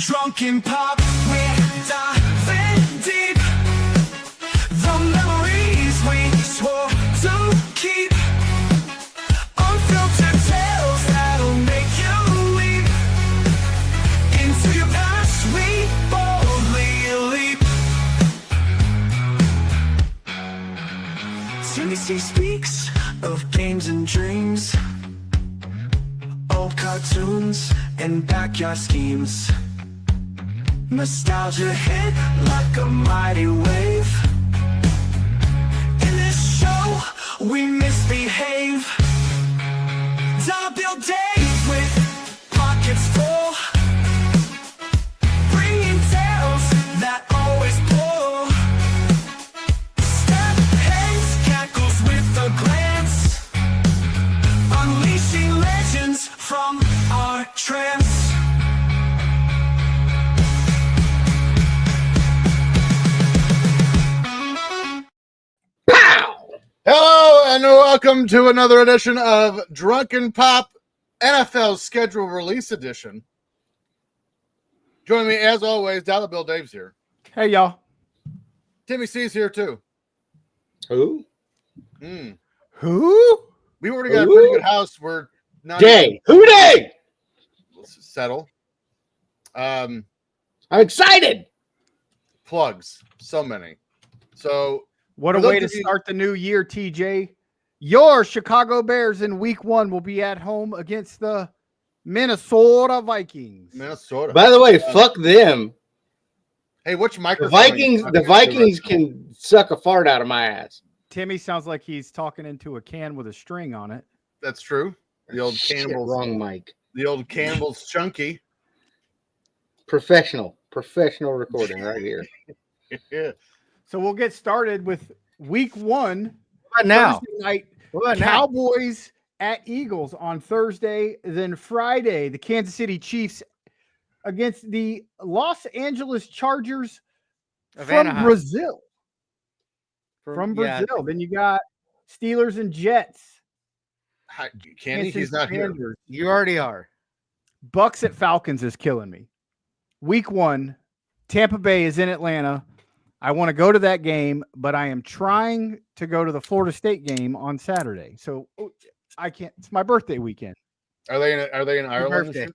Drunken pop, we're diving deep. The memories we swore to keep. Unfiltered tales that'll make you leap. Into your past we boldly leap. CBC speaks of games and dreams, old cartoons and backyard schemes. Nostalgia hit like a mighty wave. In this show, we misbehave. Double days with pockets full, bringing tales that always pull. Step heads, cackles with a glance, unleashing legends from our trance. Hello and welcome to another edition of Drunken Pop NFL Schedule Release Edition. Joining me as always, Dollar Bill Dave's here. Hey, y'all. Timmy C's here too. Who? Who? We already got a pretty good house. We're not Day. Who day? Let's settle. I'm excited. Plugs. So many. So What a for way those to of you- start the new year, TJ. Your Chicago Bears in week 1 will be at home against the Minnesota Vikings. Minnesota. By the way, fuck them. Hey, which The microphone? are you Vikings. talking The into Vikings right now? can suck a fart out of my ass. Timmy sounds like he's talking into a can with a string on it. That's true. The old Shit, cannibals. wrong mic. The old cannibals chunky. Professional recording right here. Yeah. So we'll get started with week 1. What now? Thursday night, What now? Cowboys at Eagles on Thursday. Then Friday, the Kansas City Chiefs against the Los Angeles Chargers Of from Anaheim. Brazil. From yeah. Brazil. Then you got Steelers and Jets. Hi, Kenny, Kansas he's not here. Commanders. You already are. Bucks at Falcons is killing me. Week 1, Tampa Bay is in Atlanta. I want to go to that game, but I am trying to go to the Florida State game on Saturday. So I can't. It's my birthday weekend. Are they in Ireland? birthday.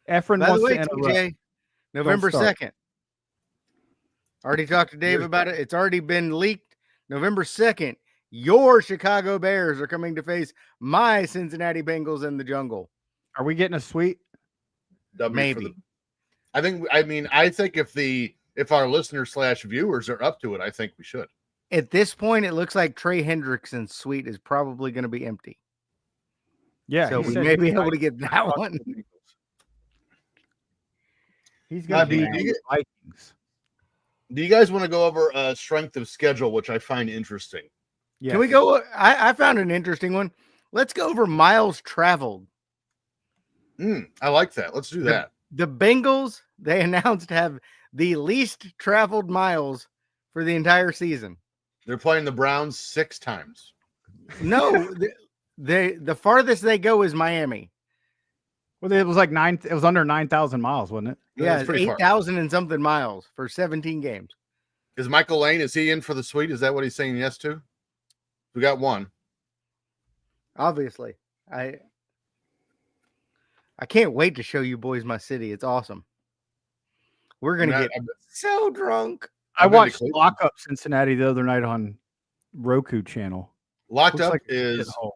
Efren By the wants way, to interrupt. TJ, November start. 2nd. Already talked to Dave about it. It's already been leaked. November 2nd, your Chicago Bears are coming to face my Cincinnati Bengals in the jungle. Are we getting a suite? W for Maybe. the- I think if our listeners / viewers are up to it, I think we should. At this point, it looks like Trey Hendrickson's suite is probably going to be empty. Yeah. So he we said may be he's able not- to get that one. He's going to be Bobby, do on you- the Vikings. Do you guys want to go over strength of schedule, which I find interesting? Yeah. Can we go? I found an interesting one. Let's go over miles traveled. I like that. Let's do that. The Bengals, they announced to have the least traveled miles for the entire season. They're playing the Browns 6 times. No, the farthest they go is Miami. Well, it was like it was under 9,000 miles, wasn't it? Yeah, That's it's pretty far. 8,000 and something miles for 17 games. Is Michael Lane, is he in for the suite? Is that what he's saying yes to? We got one. Obviously, I can't wait to show you boys my city. It's awesome. We're gonna get so drunk. I I've been to watched Cleveland. Lock Up Cincinnati the other night on Roku channel. Locked Looks Up like a is shithole.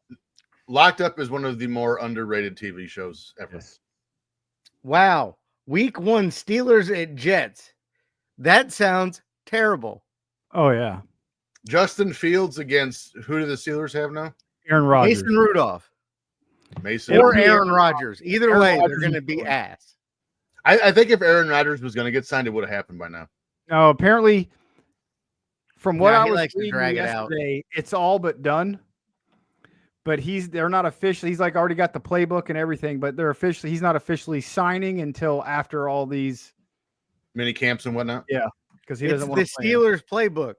Locked Up is one of the more underrated TV shows ever. Yes. Wow, week 1 Steelers at Jets. That sounds terrible. Oh yeah, Justin Fields against who do the Steelers have now? Aaron Rodgers. Mason Rudolph Mason. or be Aaron Rodgers. Either Aaron way, they're Rodgers going to is be good. ass. I think if Aaron Rodgers was going to get signed, it would have happened by now. No, apparently, from what Nah, I he was likes to reading drag it out. yesterday, it's all but done. But they're not officially. He's like already got the playbook and everything, but he's not officially signing until after all these Mini camps and whatnot. because he It's doesn't the want to play. Steelers playbook.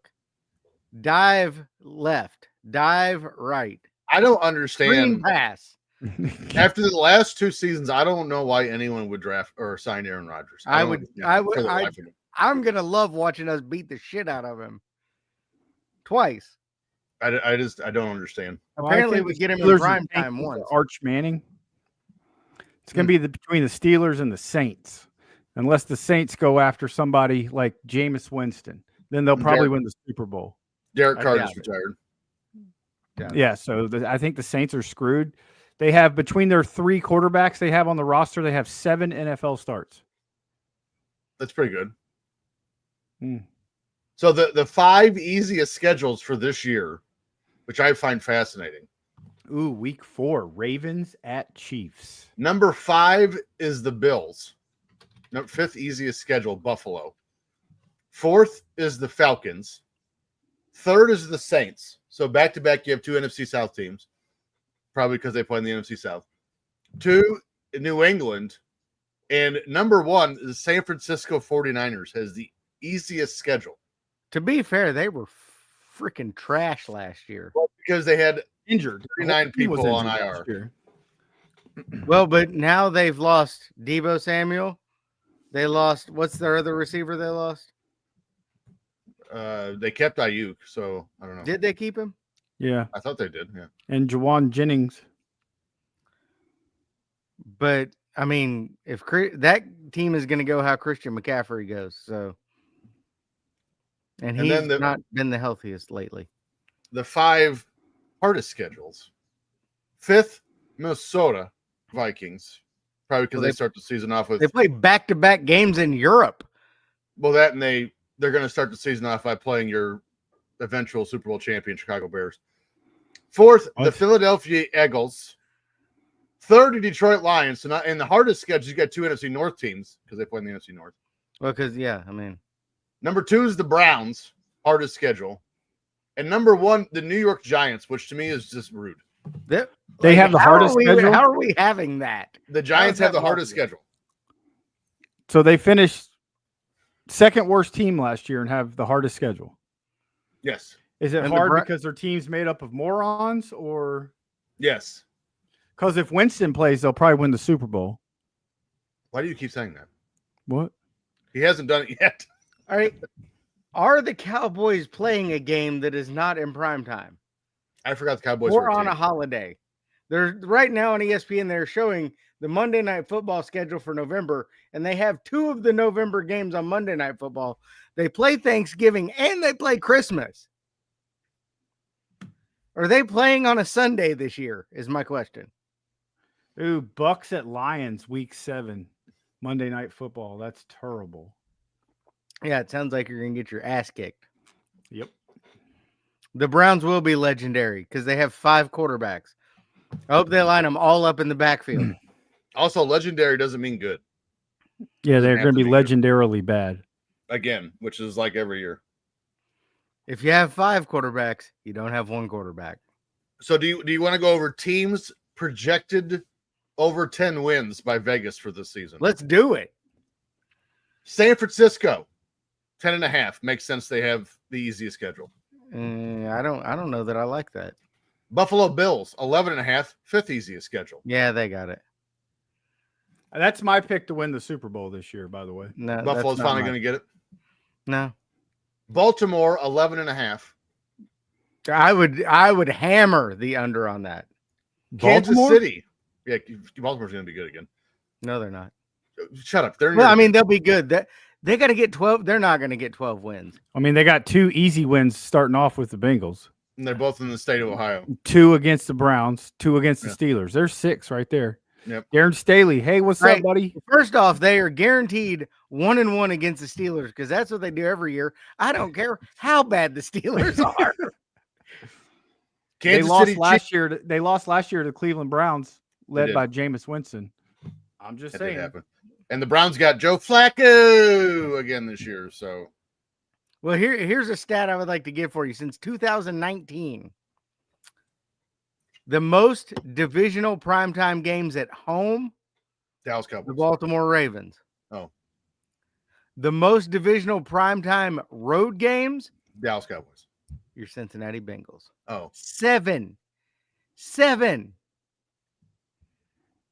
Dive left, dive right, I don't screen understand. pass, After the last 2 seasons, I don't know why anyone would draft or sign Aaron Rodgers. I don't would- understand I for would- the I- life of me. I'm gonna love watching us beat the shit out of him twice. I don't understand. Well, I Apparently, think we the get him in Steelers prime and time Saints are once. Arch Manning. It's going to be between the Steelers and the Saints, unless the Saints go after somebody like Jameis Winston. Then they'll probably win the Super Bowl. Derek I Carr doubt just it. retired. Yeah, so I think the Saints are screwed. They have between their 3 quarterbacks they have on the roster, they have 7 NFL starts. That's pretty good. Hmm. So the 5 easiest schedules for this year, which I find fascinating. Ooh, week 4, Ravens at Chiefs. Number 5 is the Bills. 5th easiest schedule, Buffalo. 4th is the Falcons. 3rd is the Saints. So back-to-back, you have 2 NFC South teams, probably because they play in the NFC South. 2, New England. And number 1 is San Francisco 49ers has the easiest schedule. To be fair, they were freaking trash last year. Because they had Injured. 39 He was people on injured IR. last year. Well, but now they've lost Deebo Samuel. They lost, what's their other receiver they lost? They kept Ayuk, so I don't know. Did they keep him? Yeah, I thought they did. Yeah. and Jawan Jennings. But I mean, if that team is going to go how Christian McCaffrey goes, so and And he's then not been the healthiest lately. The 5 hardest schedules. 5th, Minnesota Vikings, probably because Well, they start the season off with They play back-to-back games in Europe. that, and they're going to start the season off by playing your eventual Super Bowl champion Chicago Bears. 4th, the What? Philadelphia Eagles. 3rd, the Detroit Lions. So not in the hardest schedule, you got 2 NFC North teams because they play in the NFC North. Well, because I mean, Number 2 is the Browns, hardest schedule. And number 1, the New York Giants, which to me is just rude. They have the hardest schedule? How are we having that? The Giants How is have the that hardest possible? schedule. So they finished second worst team last year and have the hardest schedule. Yes. Is it And the hard Bra- because their team's made up of morons, or Yes. because if Winston plays, they'll probably win the Super Bowl? Why do you keep saying that? What? He hasn't done it yet. All right. Are the Cowboys playing a game that is not in prime time I forgot the Cowboys or were a on team. a holiday? They're right now on ESPN. They're showing the Monday Night Football schedule for November, and they have 2 of the November games on Monday Night Football. They play Thanksgiving and they play Christmas. Are they playing on a Sunday this year? Is my question. Ooh, Bucks at Lions, week 7, Monday Night Football. That's terrible. Yeah, it sounds like you're gonna get your ass kicked. Yep. The Browns will be legendary because they have 5 quarterbacks. I hope they line them all up in the backfield. Also, legendary doesn't mean good. Yeah, they're have going to to be be good. legendarily bad. Again, which is like every year. If you have 5 quarterbacks, you don't have 1 quarterback. So do you want to go over teams projected over 10 wins by Vegas for this season? Let's do it. San Francisco, 10.5. Makes sense. They have the easiest schedule. I don't know that I like that. Buffalo Bills, 11.5. 5th easiest schedule. Yeah, they got it. That's my pick to win the Super Bowl this year, by the way. No, Buffalo's finally going to get it. No, Baltimore, 11.5. I would hammer the under on that. Kansas Baltimore? City. Yeah, Baltimore's going to be good again. No, they're not. Shut up. They're in Well, your- I mean, they'll be good. They got to get 12. They're not going to get 12 wins. I mean, they got 2 easy wins starting off with the Bengals. and they're both in the state of Ohio. 2 against the Browns, 2 against the Yeah. Steelers. There's 6 right there. Yep. Darren Staley. Hey, what's Right. up, buddy? First off, they are guaranteed 1-1 against the Steelers because that's what they do every year. I don't care how bad the Steelers are. Kansas they lost City last Chiefs. year. They lost last year to the Cleveland Browns, led did. by Jameis Winston. I'm just That did saying. happen. And the Browns got Joe Flacco again this year. So Well, here's a stat I would like to give for you. Since 2019, the most divisional primetime games at home, Dallas the Cowboys. Baltimore Ravens. Oh. The most divisional primetime road games, Dallas Cowboys. your Cincinnati Bengals. Oh, 7.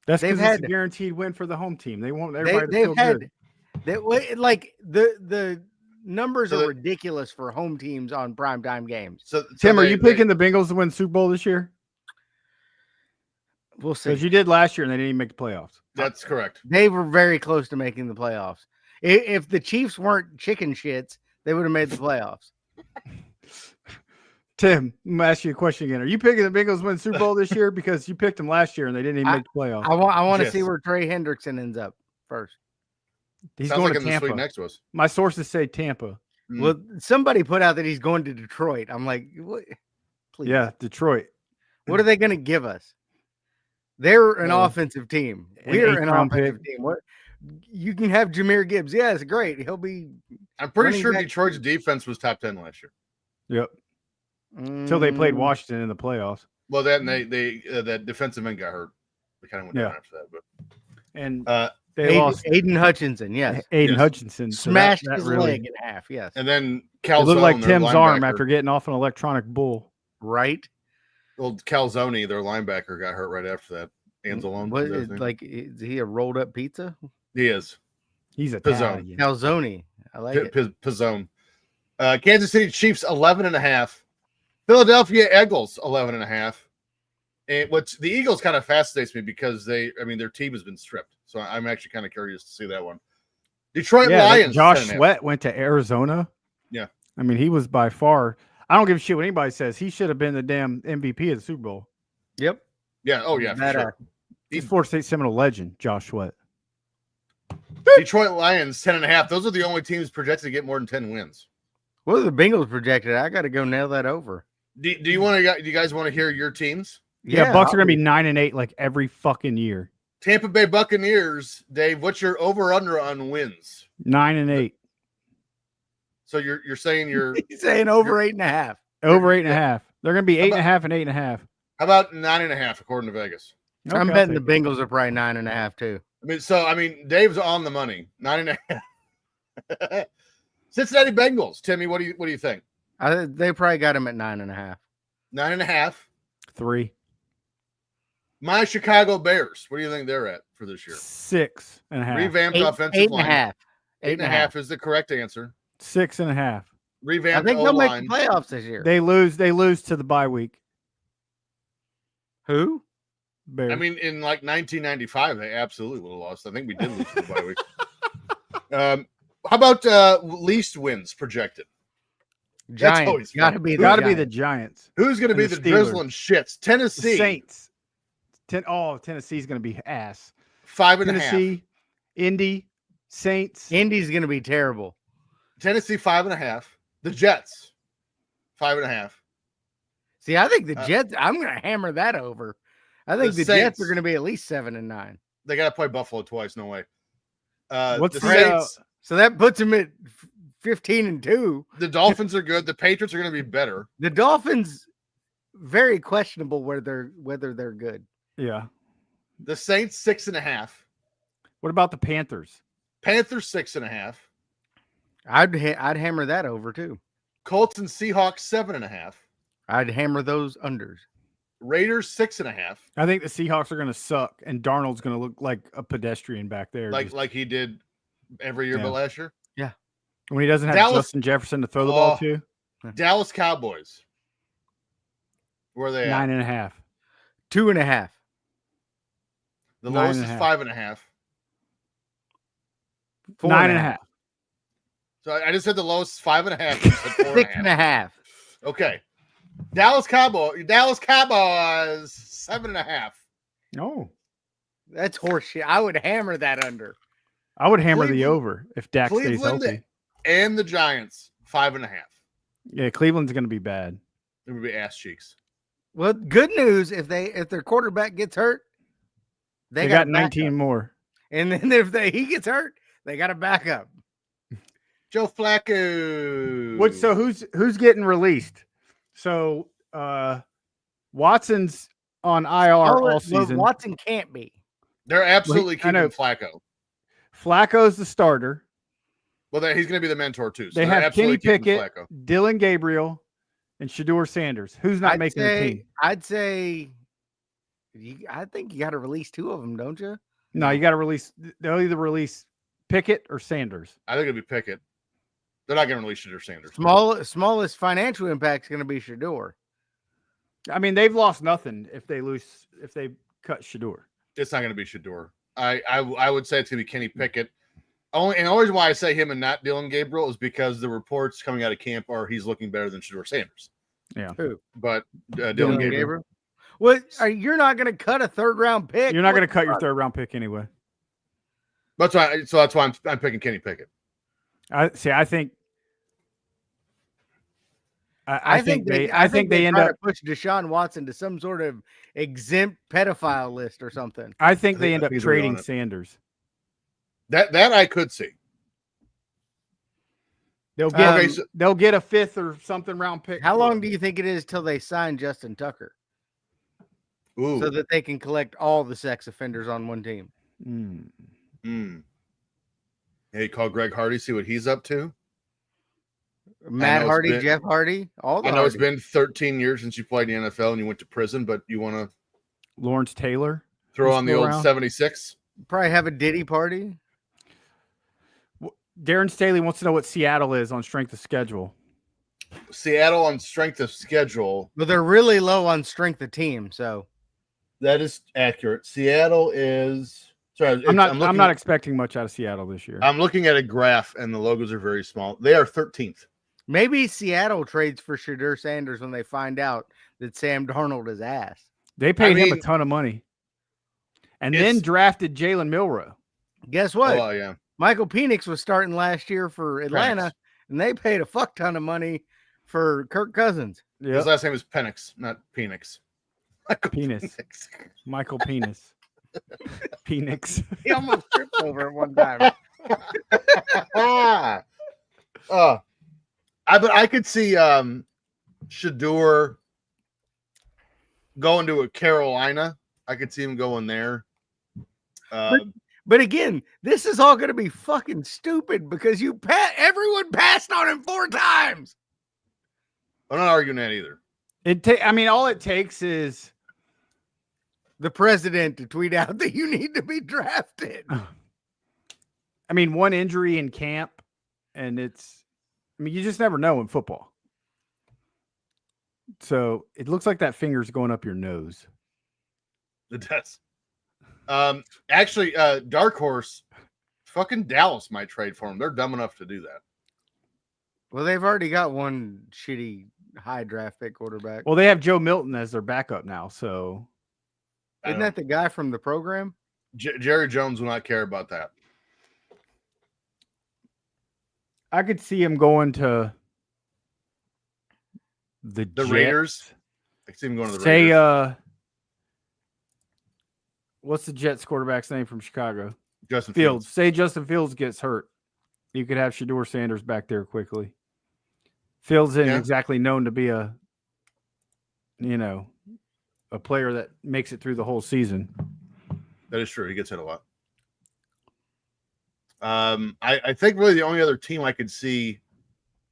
That's they've because it's a had- guaranteed win for the home team. They want everybody to they've feel had good. like the numbers So are the- ridiculous for home teams on primetime games. So Tim, are they- you picking the Bengals to win Super Bowl this year? We'll see. Because you did last year and they didn't even make the playoffs. That's correct. They were very close to making the playoffs. If the Chiefs weren't chicken shits, they would have made the playoffs. Tim, I'm gonna ask you a question again. Are you picking the Bengals to win Super Bowl this year because you picked them last year and they didn't even make the playoffs? I want to Yes. see where Trey Hendrickson ends up first. He's Sounds going like to in the suite Tampa. next to us. My sources say Tampa. Mm. Well, somebody put out that he's going to Detroit. I'm like, what? Please. Yeah, Detroit. What are they going to give us? They're an Well, offensive team. an We're an eighth-round offensive team. What? You can have Jameer Gibbs. Yeah, it's great. He'll be I'm pretty running sure back- Detroit's defense was top 10 last year. Yep. Until they played Mm, Washington in the playoffs. Well, that and they that defensive end got hurt. They kind of went down Yeah. after that, but And uh, they lost Aiden Hutchinson. Yes, Aiden Yes. Hutchinson. so smashed that his really- leg in half. Yes, and then It Calzone, looked like their Tim's arm linebacker- after getting off an electronic bull. right. old Calzone, their linebacker, got hurt right after that. Anzalone. What is that his is name? like? Is he a rolled up pizza? He is. He's a Pizzone. Italian. Calzone. I like it. Pizzone. Kansas City Chiefs 11.5. Philadelphia Eagles 11.5. And what's the Eagles kind of fascinates me because their team has been stripped. So I'm actually kind of curious to see that one. Detroit Yeah, Lions. Josh 10.5. Sweat went to Arizona. Yeah. I mean, he was by far. I don't give a shit what anybody says. He should have been the damn MVP of the Super Bowl. Yep. Yeah. Oh yeah, for That, sure. He's Florida State Seminole legend, Josh Sweat. Detroit Lions 10.5. Those are the only teams projected to get more than 10 wins. What are the Bengals projected? I got to go nail that over. Do you want to? Do you guys want to hear your teams? Yeah, Bucks are I'll gonna be 9-8 like every fucking year. Tampa Bay Buccaneers, Dave. What's your over/under on wins? 9-8. So you're saying you're He's saying over 8.5. Over 8.5. They're gonna be How about- 8.5 and 8.5. how about 9.5 according to Vegas? I'm Okay, I'll betting the take it. Bengals are probably 9.5 too. Dave's on the money. 9.5. Cincinnati Bengals. Timmy, what do you think? They probably got him at 9.5. 9.5. 3. My Chicago Bears. What do you think they're at for this year? 6.5. Revamped offensive 8.5. line. 8.5 is the correct answer. 6.5. I Revamped think they'll make O-line. the playoffs this year. They lose to the bye week. Who? Bears. I mean, in like 1995, they absolutely would have lost. I think we did lose to the bye week. How about least wins projected? Giants. always Got to fun. be got to the be the Giants. Giants. Who's going to And be the the Steelers. drizzling shits? The Tennessee, Saints. Tennessee's going to be ass. 5.5. Tennessee, Indy, Saints. Indy's going to be terrible. Tennessee 5.5. The Jets 5.5. See, I think the Jets. I'm going to hammer that over. I think The the Jets Saints. are going to be at least 7 and 9. They got to play Buffalo twice. No way. What's the the, Saints? So that puts them at 15 and 2. The Dolphins are good. The Patriots are going to be better. The Dolphins, very questionable whether they're good. Yeah. The Saints 6.5. What about the Panthers? Panthers 6.5. I'd hammer that over too. Colts and Seahawks 7.5. I'd hammer those unders. Raiders 6.5. I think the Seahawks are going to suck, and Darnold's going to look like a pedestrian back there. Like just- like he did every year Yeah. but last year. when he doesn't have Dallas- Justin Jefferson to throw the ball Oh, to. Dallas Cowboys. Where are they at? 9.5. 2.5. The lowest is 9.5. 5.5. 9.5. So I just said the lowest is 5.5. You said 4.5. 6.5. Okay. Dallas Cowboys 7.5. No. That's horseshit. I would hammer that under. I would hammer the Cleveland- over if Dak stays Cleveland healthy. and the Giants 5.5. Yeah, Cleveland's going to be bad. It would be ass cheeks. Well, good news if their quarterback gets hurt, They got got 19 more. And then if he gets hurt, they got a backup. Joe Flacco. Who's getting released? So Watson's on IR all season. Watson can't be. They're absolutely I know. keeping Flacco. Flacco's the starter. Well, he's going to be the mentor too. So They they're have Kenny absolutely keeping Pickett, Flacco. Dylan Gabriel, and Shador Sanders. Who's not making the team? I'd say I think you got to release 2 of them, don't you? No, you got to release. They'll either release Pickett or Sanders. I think it'll be Pickett. They're not going to release Shedeur Sanders. Smallest financial impact is going to be Shedeur. I mean, they've lost nothing if they cut Shedeur. It's not going to be Shedeur. I would say it's going to be Kenny Pickett. The only reason why I say him and not Dylan Gabriel is because the reports coming out of camp are he's looking better than Shedeur Sanders. Yeah. Who? But Dylan Gabriel. What? You're not going to cut a 3rd round pick? You're not going to cut your 3rd round pick anyway. That's why I'm picking Kenny Pickett. I think they end up push Deshaun Watson to some sort of exempt pedophile list or something. I think they end up he's trading on it. Sanders. That I could see. They'll get a 5th or something round pick. How long do you think it is till they sign Justin Tucker? Ooh. So that they can collect all the sex offenders on one team. Hey, call Greg Hardy, see what he's up to. Matt Hardy, Jeff Hardy, all the I know Hardys. it's been 13 years since you played in the NFL and you went to prison, but you want to Lawrence Taylor throw He's on the still old around? 76? Probably have a Diddy party. Darren Staley wants to know what Seattle is on strength of schedule. Seattle on strength of schedule. But they're really low on strength of team, so That is accurate. Seattle is I'm not expecting much out of Seattle this year. I'm looking at a graph and the logos are very small. They are 13th. maybe Seattle trades for Shedeur Sanders when they find out that Sam Darnold is ass. They paid him a ton of money. And then drafted Jalen Milroe. Guess what? Oh, yeah. Michael Penix was starting last year for Atlanta, and they paid a fuck ton of money for Kirk Cousins. Yeah. His last name is Penix, not Penix. Penis. Michael Penis. Penix. He almost tripped over it one time. I could see Shedeur going to a Carolina. I could see him going there. But again, this is all going to be fucking stupid because everyone passed on him 4 times. I'm not arguing that either. All it takes is the president to tweet out that you need to be drafted. One injury in camp, and you just never know in football. So it looks like that finger's going up your nose. It does. Actually, Dark Horse, fucking Dallas might trade for him. They're dumb enough to do that. Well, they've already got one shitty high draft pick quarterback. Well, they have Joe Milton as their backup now, so isn't that the guy from the program? Jerry Jones will not care about that. I could see him going to the Raiders. I could see him going to the Raiders. Say, what's the Jets quarterback's name from Chicago? Justin Fields. Say Justin Fields gets hurt. You could have Shedeur Sanders back there quickly. Fields isn't exactly known to be a player that makes it through the whole season. That is true. He gets hit a lot. I think really the only other team I could see,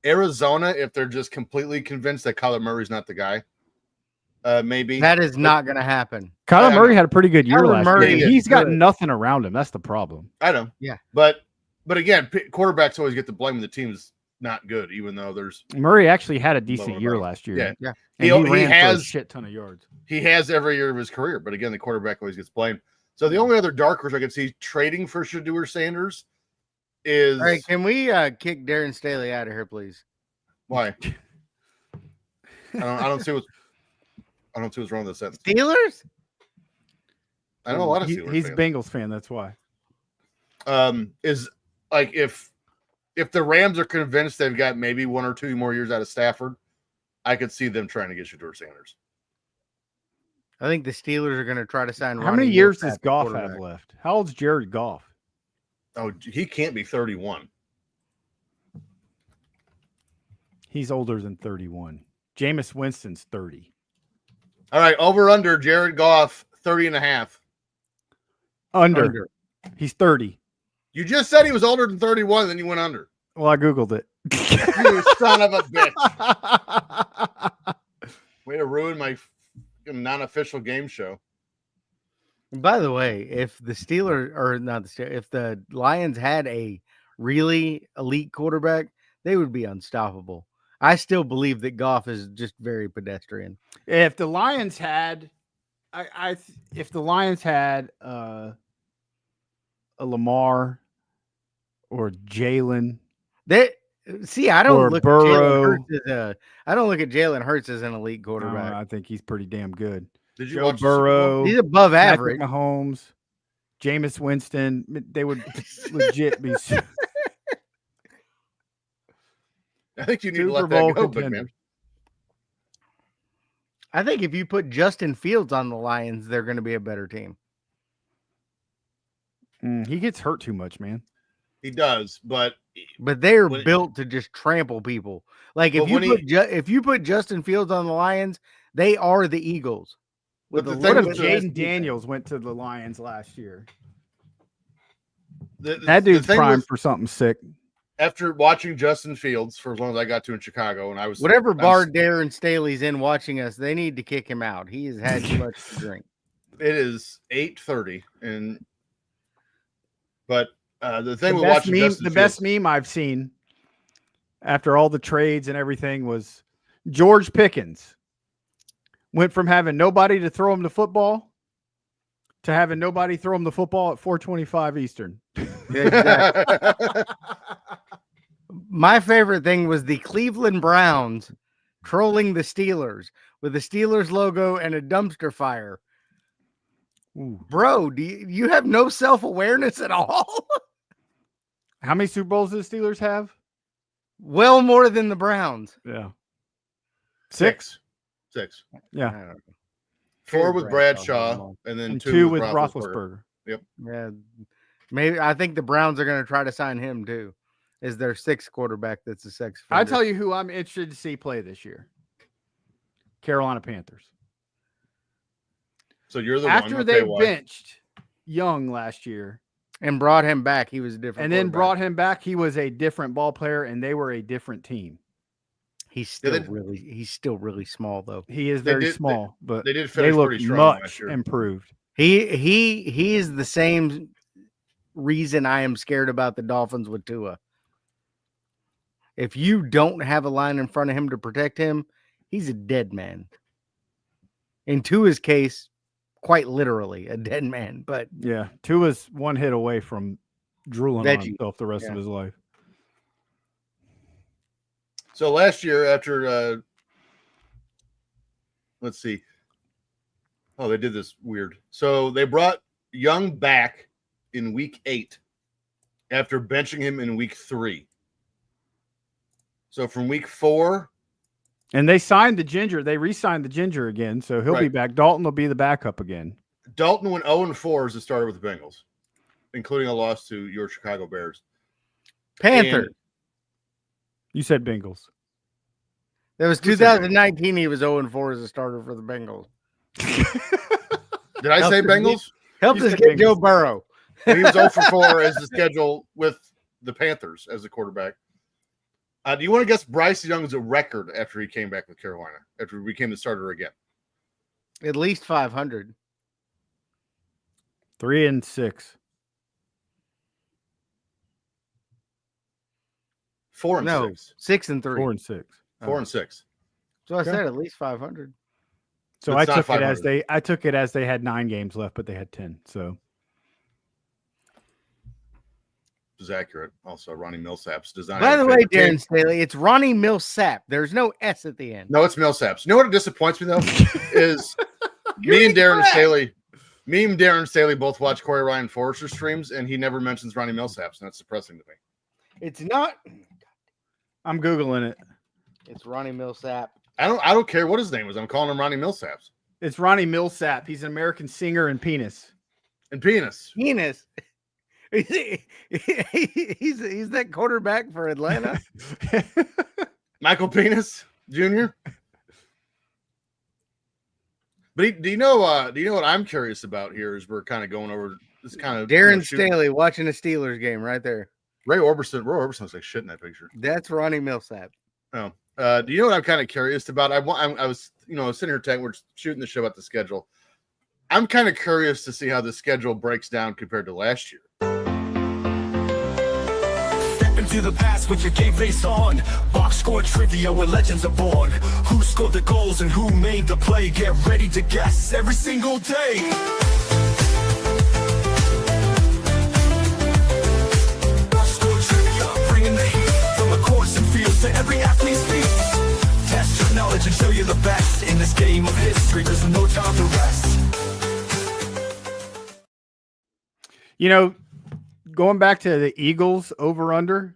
Arizona, if they're just completely convinced that Kyler Murray's not the guy. Maybe that is not going to happen. Kyler Murray had a pretty good year last year. He's got good. nothing around him. That's the problem. I know. Yeah. But again, quarterbacks always get the blame when the team's not good, even though there's Murray actually had a decent year last year. Yeah. Yeah. And he has a shit ton of yards. He has every year of his career, but again, the quarterback always gets blamed. So the only other dark horse I could see trading for Shedeur Sanders is all right. Can we kick Darren Staley out of here, please? Why? I don't see what's wrong with this sentence. Steelers? I know a lot of Steelers He's fans. a Bengals fan, that's why. Is like if the Rams are convinced they've got maybe 1 or 2 more years out of Stafford, I could see them trying to get Shedeur Sanders. I think the Steelers are going to try to sign. How many years does Goff have left? How old's Jared Goff? Oh, he can't be 31. He's older than 31. Jameis Winston's 30. All right, over under Jared Goff 30.5. Under. He's 30. You just said he was older than 31, then you went under. Well, I Googled it. You son of a bitch. Way to ruin my non-official game show. By the way, if the Steelers or not the Steelers, if the Lions had a really elite quarterback, they would be unstoppable. I still believe that Goff is just very pedestrian. If the Lions had, if the Lions had a Lamar or Jalen They see, I don't or look at Jalen Burrow, Hurts I don't look at Jalen Hurts as an elite I quarterback. think he's pretty damn good. Did you Joe watch the Super Bowl? Burrow, He's above Patrick average. Mahomes, Jameis Winston, they would legit be I think you need to Super let Bowl that go, big man. contenders. I think if you put Justin Fields on the Lions, they're going to be a better team. He gets hurt too much, man. He does, but they're when- built to just trample people. Like if But you when put if you put Justin Fields on the Lions, they are the Eagles. But With the a thing What little if with bit less Jaden defense. Daniels went to the Lions last year? the That dude's thing primed with- for something sick. after watching Justin Fields for as long as I got to in Chicago, and I was Whatever I'm- bar Darren Staley's in watching us, they need to kick him out. He has had too much to drink. It is 8:30, but the thing The with best watching meme, Justin the Fields, best meme I've seen after all the trades and everything was George Pickens went from having nobody to throw him the football to having nobody throw him the football at 4:25 Eastern. Exactly. My favorite thing was the Cleveland Browns trolling the Steelers with the Steelers logo and a dumpster fire. Ooh. Bro, do you have no self-awareness at all? How many Super Bowls do the Steelers have? Well more than the Browns. Yeah. Six. Yeah. I don't know. 4 with Bradshaw, Bradshaw, and then And 2, two with with Roethlisberger. Roethlisberger. Yeah. Maybe I think the Browns are going to try to sign him too. Is their sixth quarterback that's a sex offender. I tell you who I'm interested to see play this year. Carolina Panthers. So you're the After one. they Okay, why? benched Young last year and brought him back, he was a different. and then quarterback. brought him back, he was a different ball player and they were a different team. He's still they- he's still really small though. He is They very did- small, but They did they finish look pretty strong last much year. improved. He is the same reason I am scared about the Dolphins with Tua. If you don't have a line in front of him to protect him, he's a dead man. In Tua's case, quite literally a dead man. But Yeah, Tua's one hit away from drooling on Veggie. himself the rest Yeah. of his life. So last year, after let's see. Oh, they did this weird. So they brought Young back in week 8 after benching him in week 3. So from week 4, And they signed the Ginger. They re-signed the Ginger again, so he'll be Right. back. Dalton will be the backup again. Dalton went 0-4 as a starter with the Bengals, including a loss to your Chicago Bears. Panther. And- You said Bengals. That was Who said 2019. He was 0-4 as a starter for the Bengals. Did I say Helped us Bengals? Helped You us said get Joe Bengals. Burrow. He was 0-4 as the schedule with the Panthers as a quarterback. Do you want to guess Bryce Young's record after he came back with Carolina, after he became the starter again? At least 500. 3-6. 4-6. No, 6-3. 4-6. 4-6. So I Okay. said at least 500. So It's I not took it as 500. I took it as they had 9 games left, but they had 10. So Is accurate. Also, Ronnie Millsap's design. By the way, Darren Staley, it's Ronnie Millsap. There's no S at the end. No, it's Millsap's. You know what disappoints me though is me and Darren Staley both watch Corey Ryan Forrester streams, and he never mentions Ronnie Millsap's, and that's depressing to me. It's not. I'm Googling it. It's Ronnie Millsap. I don't care what his name is. I'm calling him Ronnie Millsap's. It's Ronnie Millsap. He's an American singer and penis. And penis. Penis. He's that quarterback for Atlanta. Michael Penis Jr. But do you know what I'm curious about here is we're kind of going over this kind of Darren shooting- Staley watching a Steelers game right there. Roy Orbison looks like shit in that picture. That's Ronnie Millsap. Do you know what I'm kind of curious about? I was sitting here we're shooting the show about the schedule. I'm kind of curious to see how the schedule breaks down compared to last year. Step into the past with your game face on. Box score trivia where legends are born. Who scored the goals and who made the play? Get ready to guess every single day. Box score trivia, bringing the heat from the courts and fields to every athlete's feet. Test your knowledge and show you the best in this game of history. There's no time to rest. You know, going back to the Eagles over under,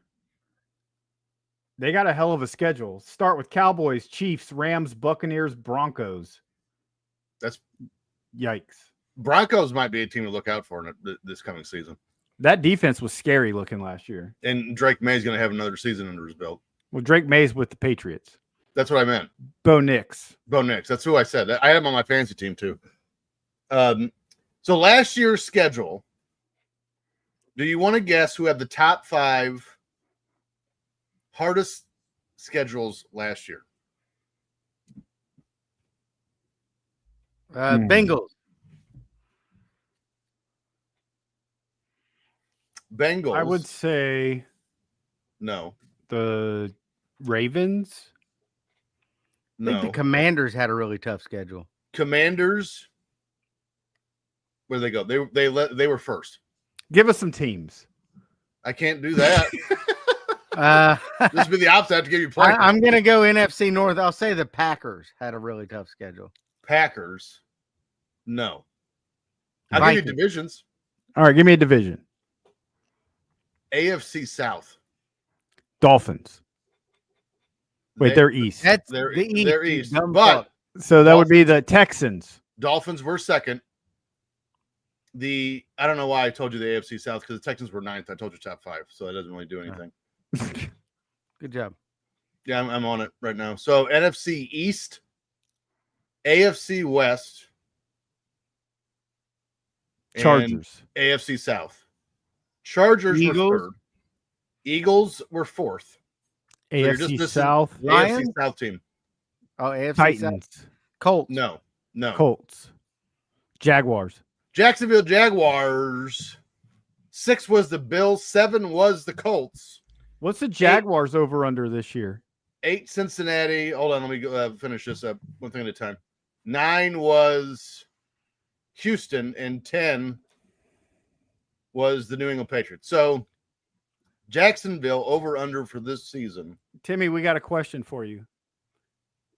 they got a hell of a schedule. Start with Cowboys, Chiefs, Rams, Buccaneers, Broncos. That's Yikes. Broncos might be a team to look out for this coming season. That defense was scary looking last year. And Drake May's going to have another season under his belt. Well, Drake May's with the Patriots. That's what I meant. Bo Nix. Bo Nix. That's who I said. I had him on my fantasy team too. So last year's schedule. Do you want to guess who had the top 5 hardest schedules last year? Bengals. Bengals. I would say no. the Ravens. I think No. the Commanders had a really tough schedule. Commanders. Where did they go? They were first. Give us some teams. I can't do that. Uh, This would be the opposite. I have to give you points. I'm going to go NFC North. I'll say the Packers had a really tough schedule. Packers. No. I'll give you Vikings. divisions. All right, give me a division. AFC South. Dolphins. Wait, they're East. That's They're the East. they're you East. dumb But fuck. So that would be the Texans. Dolphins were second. I don't know why I told you the AFC South because the Texans were 9th. I told you top 5, so it doesn't really do anything. Good job. Yeah, I'm on it right now. So NFC East, AFC West, and Chargers. AFC South. Chargers Eagles. were 3rd. Eagles were 4th. you're just AFC missing South. Lions? AFC South team. Oh, AFC South. Titans. Colts. No. Colts. Jaguars. Jacksonville Jaguars. 6 was the Bills. 7 was the Colts. What's the Jaguars over under this year? 8 Cincinnati. Hold on, let me go finish this up one thing at a time. 9 was Houston, and 10 was the New England Patriots. So Jacksonville over under for this season. Timmy, we got a question for you.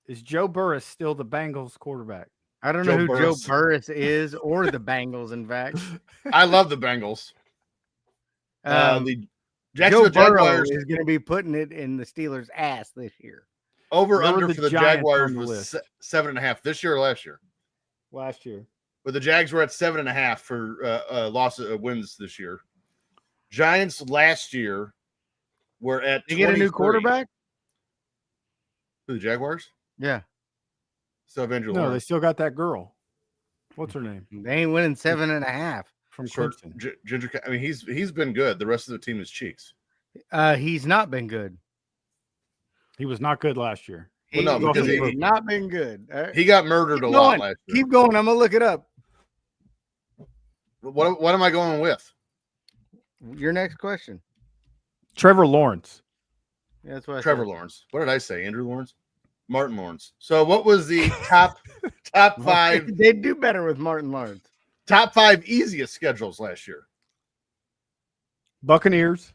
Is Joe Burris still the Bengals quarterback? I don't Joe know who Burris. Joe Burris is or the Bengals, in fact. I love the Bengals. The Joe Jacksonville Burrow Jaguars is going to be putting it in the Steelers' ass this year. over Where were under the for the Giants Jaguars on the was list? 7.5 this year or last year. Last year. But the Jags were at 7.5 for wins this year. Giants last year were at. Did you get a new 23. quarterback? Who, the Jaguars? Yeah. So Andrew No, they Lawrence. still got that girl. What's her name? They ain't winning 7.5. From Short, Clemson. Ginger. I mean, he's been good. The rest of the team is cheeks. He's not been good. He was not good last year. Well, no, because He's he- not been good. All right. He got murdered Keep a lot going. last year. Keep going. I'm gonna look it up. What am I going with? Your next question. Trevor Lawrence. Yeah, that's what I Trevor said. Lawrence. What did I say? Andrew Lawrence? Martin Lawrence. So what was the top 5 They do better with Martin Lawrence. top 5 easiest schedules last year? Buccaneers.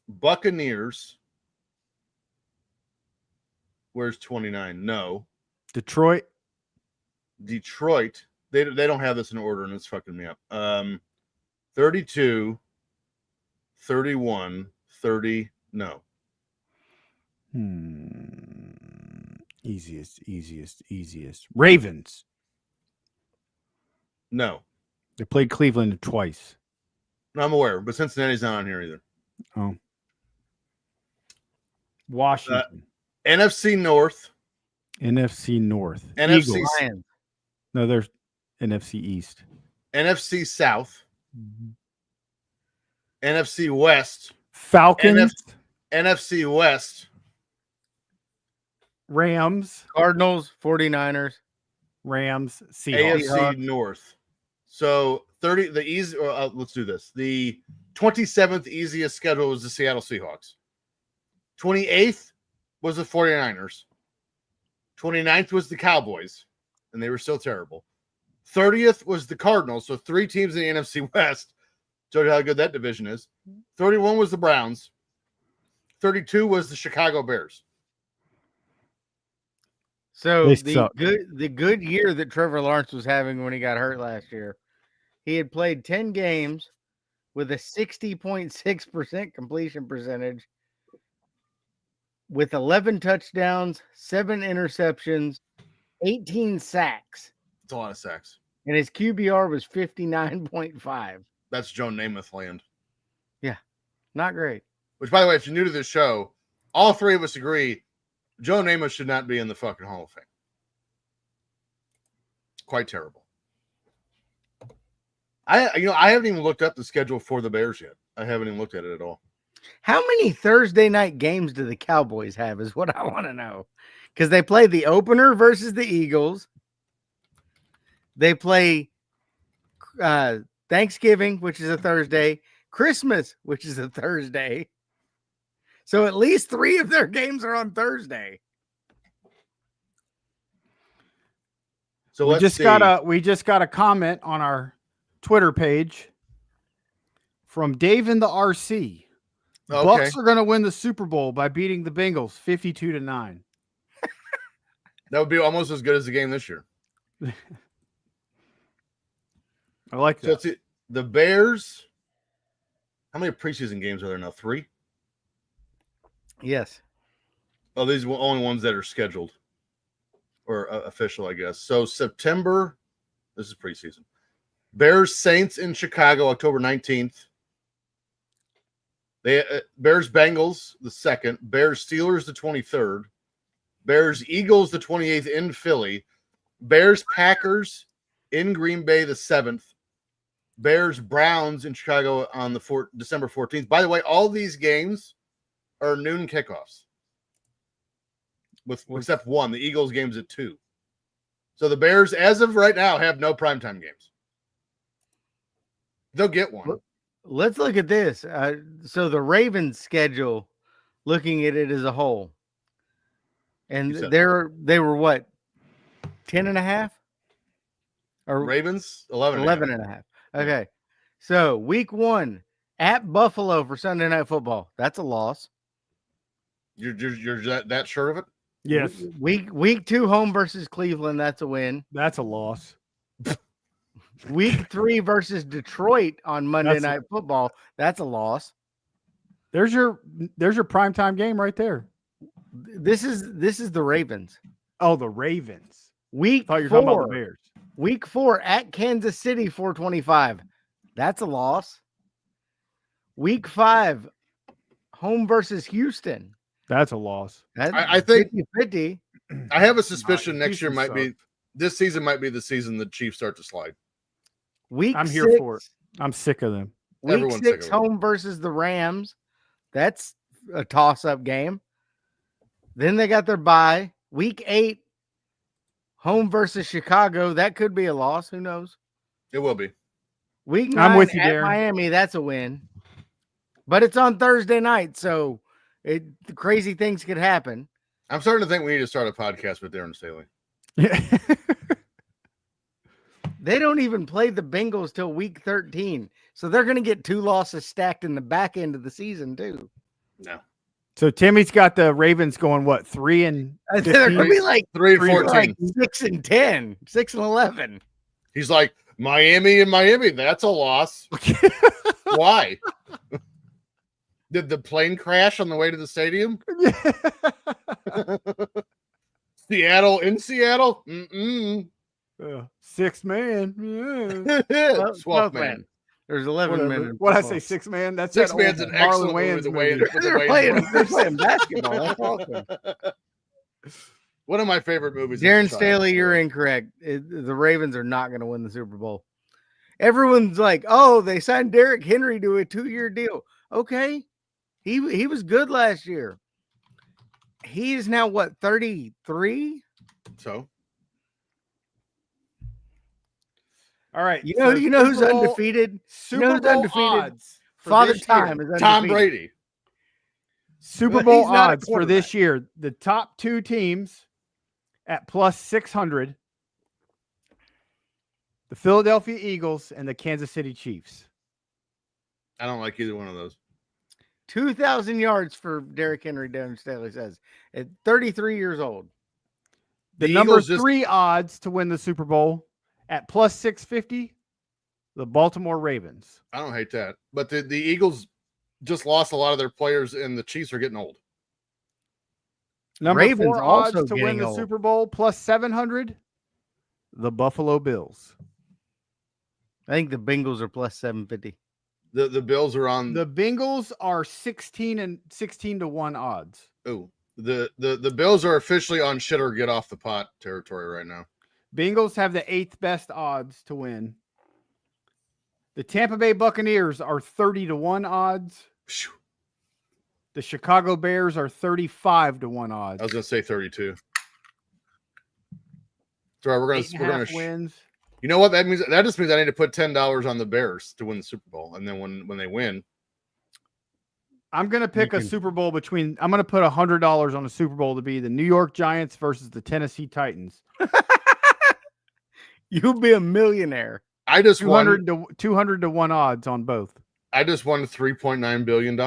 Buccaneers. Where's 29? No. Detroit. Detroit. They don't have this in order, and it's fucking me up. 32, 31, 30. No. Easiest. Ravens. No. They played Cleveland twice. No, I'm aware, but Cincinnati's not on here either. Oh. Washington. NFC North. NFC North. NFC Eagles. Lions. No, there's NFC East. NFC South. NFC West. Falcons. NFC West. Rams. Cardinals, 49ers. Rams, Seahawks. AFC North. So 30. The easy. Let's do this. The 27th easiest schedule was the Seattle Seahawks. 28th was the 49ers. 29th was the Cowboys, and they were still terrible. 30th was the Cardinals. So 3 teams in the NFC West. Show you how good that division is. 31 was the Browns. 32 was the Chicago Bears. So They the suck. good year that Trevor Lawrence was having when he got hurt last year, he had played 10 games with a 60.6% completion percentage, with 11 touchdowns, 7 interceptions, 18 sacks, It's a lot of sacks. and his QBR was 59.5. That's Joe Namath land. Not great. Which, by the way, if you're new to this show, all 3 of us agree Joe Namath should not be in the fucking Hall of Fame. Quite terrible. I haven't even looked up the schedule for the Bears yet. I haven't even looked at it at all. How many Thursday night games do the Cowboys have is what I want to know. Because they play the opener versus the Eagles. They play Thanksgiving, which is a Thursday. Christmas, which is a Thursday. So at least 3 of their games are on Thursday. So we let's just see. got a comment on our Twitter page from Dave in the RC. Okay. Bucks are going to win the Super Bowl by beating the Bengals 52-9. That would be almost as good as the game this year. I like So that. let's see. The Bears. How many preseason games are there now? 3? Yes. Oh, these are the only ones that are scheduled or official, I guess. So September. This is preseason. Bears Saints in Chicago, October 19th. They Bears Bengals the 2nd. Bears Steelers the 23rd. Bears Eagles the 28th in Philly. Bears Packers in Green Bay the 7th. Bears Browns in Chicago on the December 14th. By the way, all these games are noon kickoffs. Except one. The Eagles game's at 2. So the Bears, as of right now, have no primetime games. They'll get one. Let's look at this. So the Ravens schedule, looking at it as a whole. And they were what? 10.5? Or Ravens 11. 11.5. Okay. So week 1 at Buffalo for Sunday Night Football. That's a loss. You're that sure of it? Yes, Week 2 home versus Cleveland. That's a win. that's a loss. Week 3 versus Detroit on Monday Night Football. That's a loss. There's your primetime game right there. This is the Ravens. Oh, the Ravens. Week I thought you were 4. talking about the Bears. Week 4 at Kansas City, 425. That's a loss. Week 5, home versus Houston. That's a loss. That's I think 50-50. I have a suspicion next year Houston this season might be the season the Chiefs start to slide. Week I'm 6, here for it. I'm sick of them. Week Everyone's 6 sick of it. home versus the Rams. That's a toss-up game. Then they got their bye. Week 8, home versus Chicago. That could be a loss. Who knows? It will be. Week 9 I'm with you, at Darren. Miami. That's a win. But it's on Thursday night, so crazy things could happen. I'm starting to think we need to start a podcast with Darren Staley. They don't even play the Bengals till week 13. So they're going to get 2 losses stacked in the back end of the season, too. No. So Timmy's got the Ravens going, what, 3 and They're 15? going to be like 3 and 14. like 6 and 10, 6 and 11. He's like, Miami. That's a loss. Why? Did the plane crash on the way to the stadium? Seattle in Seattle? Mm-mm. 6 man. Yeah. 12 man. There's 11 men. in What I football. say, 6 man? That's 6 that man's old an excellent Marlon movie. Wayans The way movie. They're playing basketball. That's awesome. One of my favorite movies. Darren Staley, you're incorrect. The Ravens are not going to win the Super Bowl. Everyone's like, oh, they signed Derrick Henry to a 2-year deal. Okay. He was good last year. He is now, what, 33? So All right. You know who's Super Bowl- undefeated? Super who's Bowl undefeated? odds for Father this year. Time is undefeated. Tom Brady. Super Well, Bowl he's not a odds for this year. The top two teams at plus 600. The Philadelphia Eagles and the Kansas City Chiefs. I don't like either one of those. 2,000 yards for Derrick Henry, Devin Staley says, at 33 years old. The The number Eagles just- 3 odds to win the Super Bowl at plus 650. The Baltimore Ravens. I don't hate that. But the Eagles just lost a lot of their players, and the Chiefs are getting old. Number Ravens 4 also odds to win getting the old. Super Bowl plus 700. The Buffalo Bills. I think the Bengals are plus 750. The Bills are on The Bengals are 16 to 1 odds. the Bills are officially on shit or get off the pot territory right now. Bengals have the 8th best odds to win. The Tampa Bay Buccaneers are 30 to 1 odds. Phew. The Chicago Bears are 35 to 1 odds. I was gonna say 32. Sorry, we're 8.5 gonna wins. You know what that means? That just means I need to put $10 on the Bears to win the Super Bowl, and then when they win, I'm gonna pick a can- Super Bowl between. I'm gonna put $100 on a Super Bowl to be the New York Giants versus the Tennessee Titans. You'll be a millionaire. I just won. 200 to 1 odds on both. I just won $3.9 billion.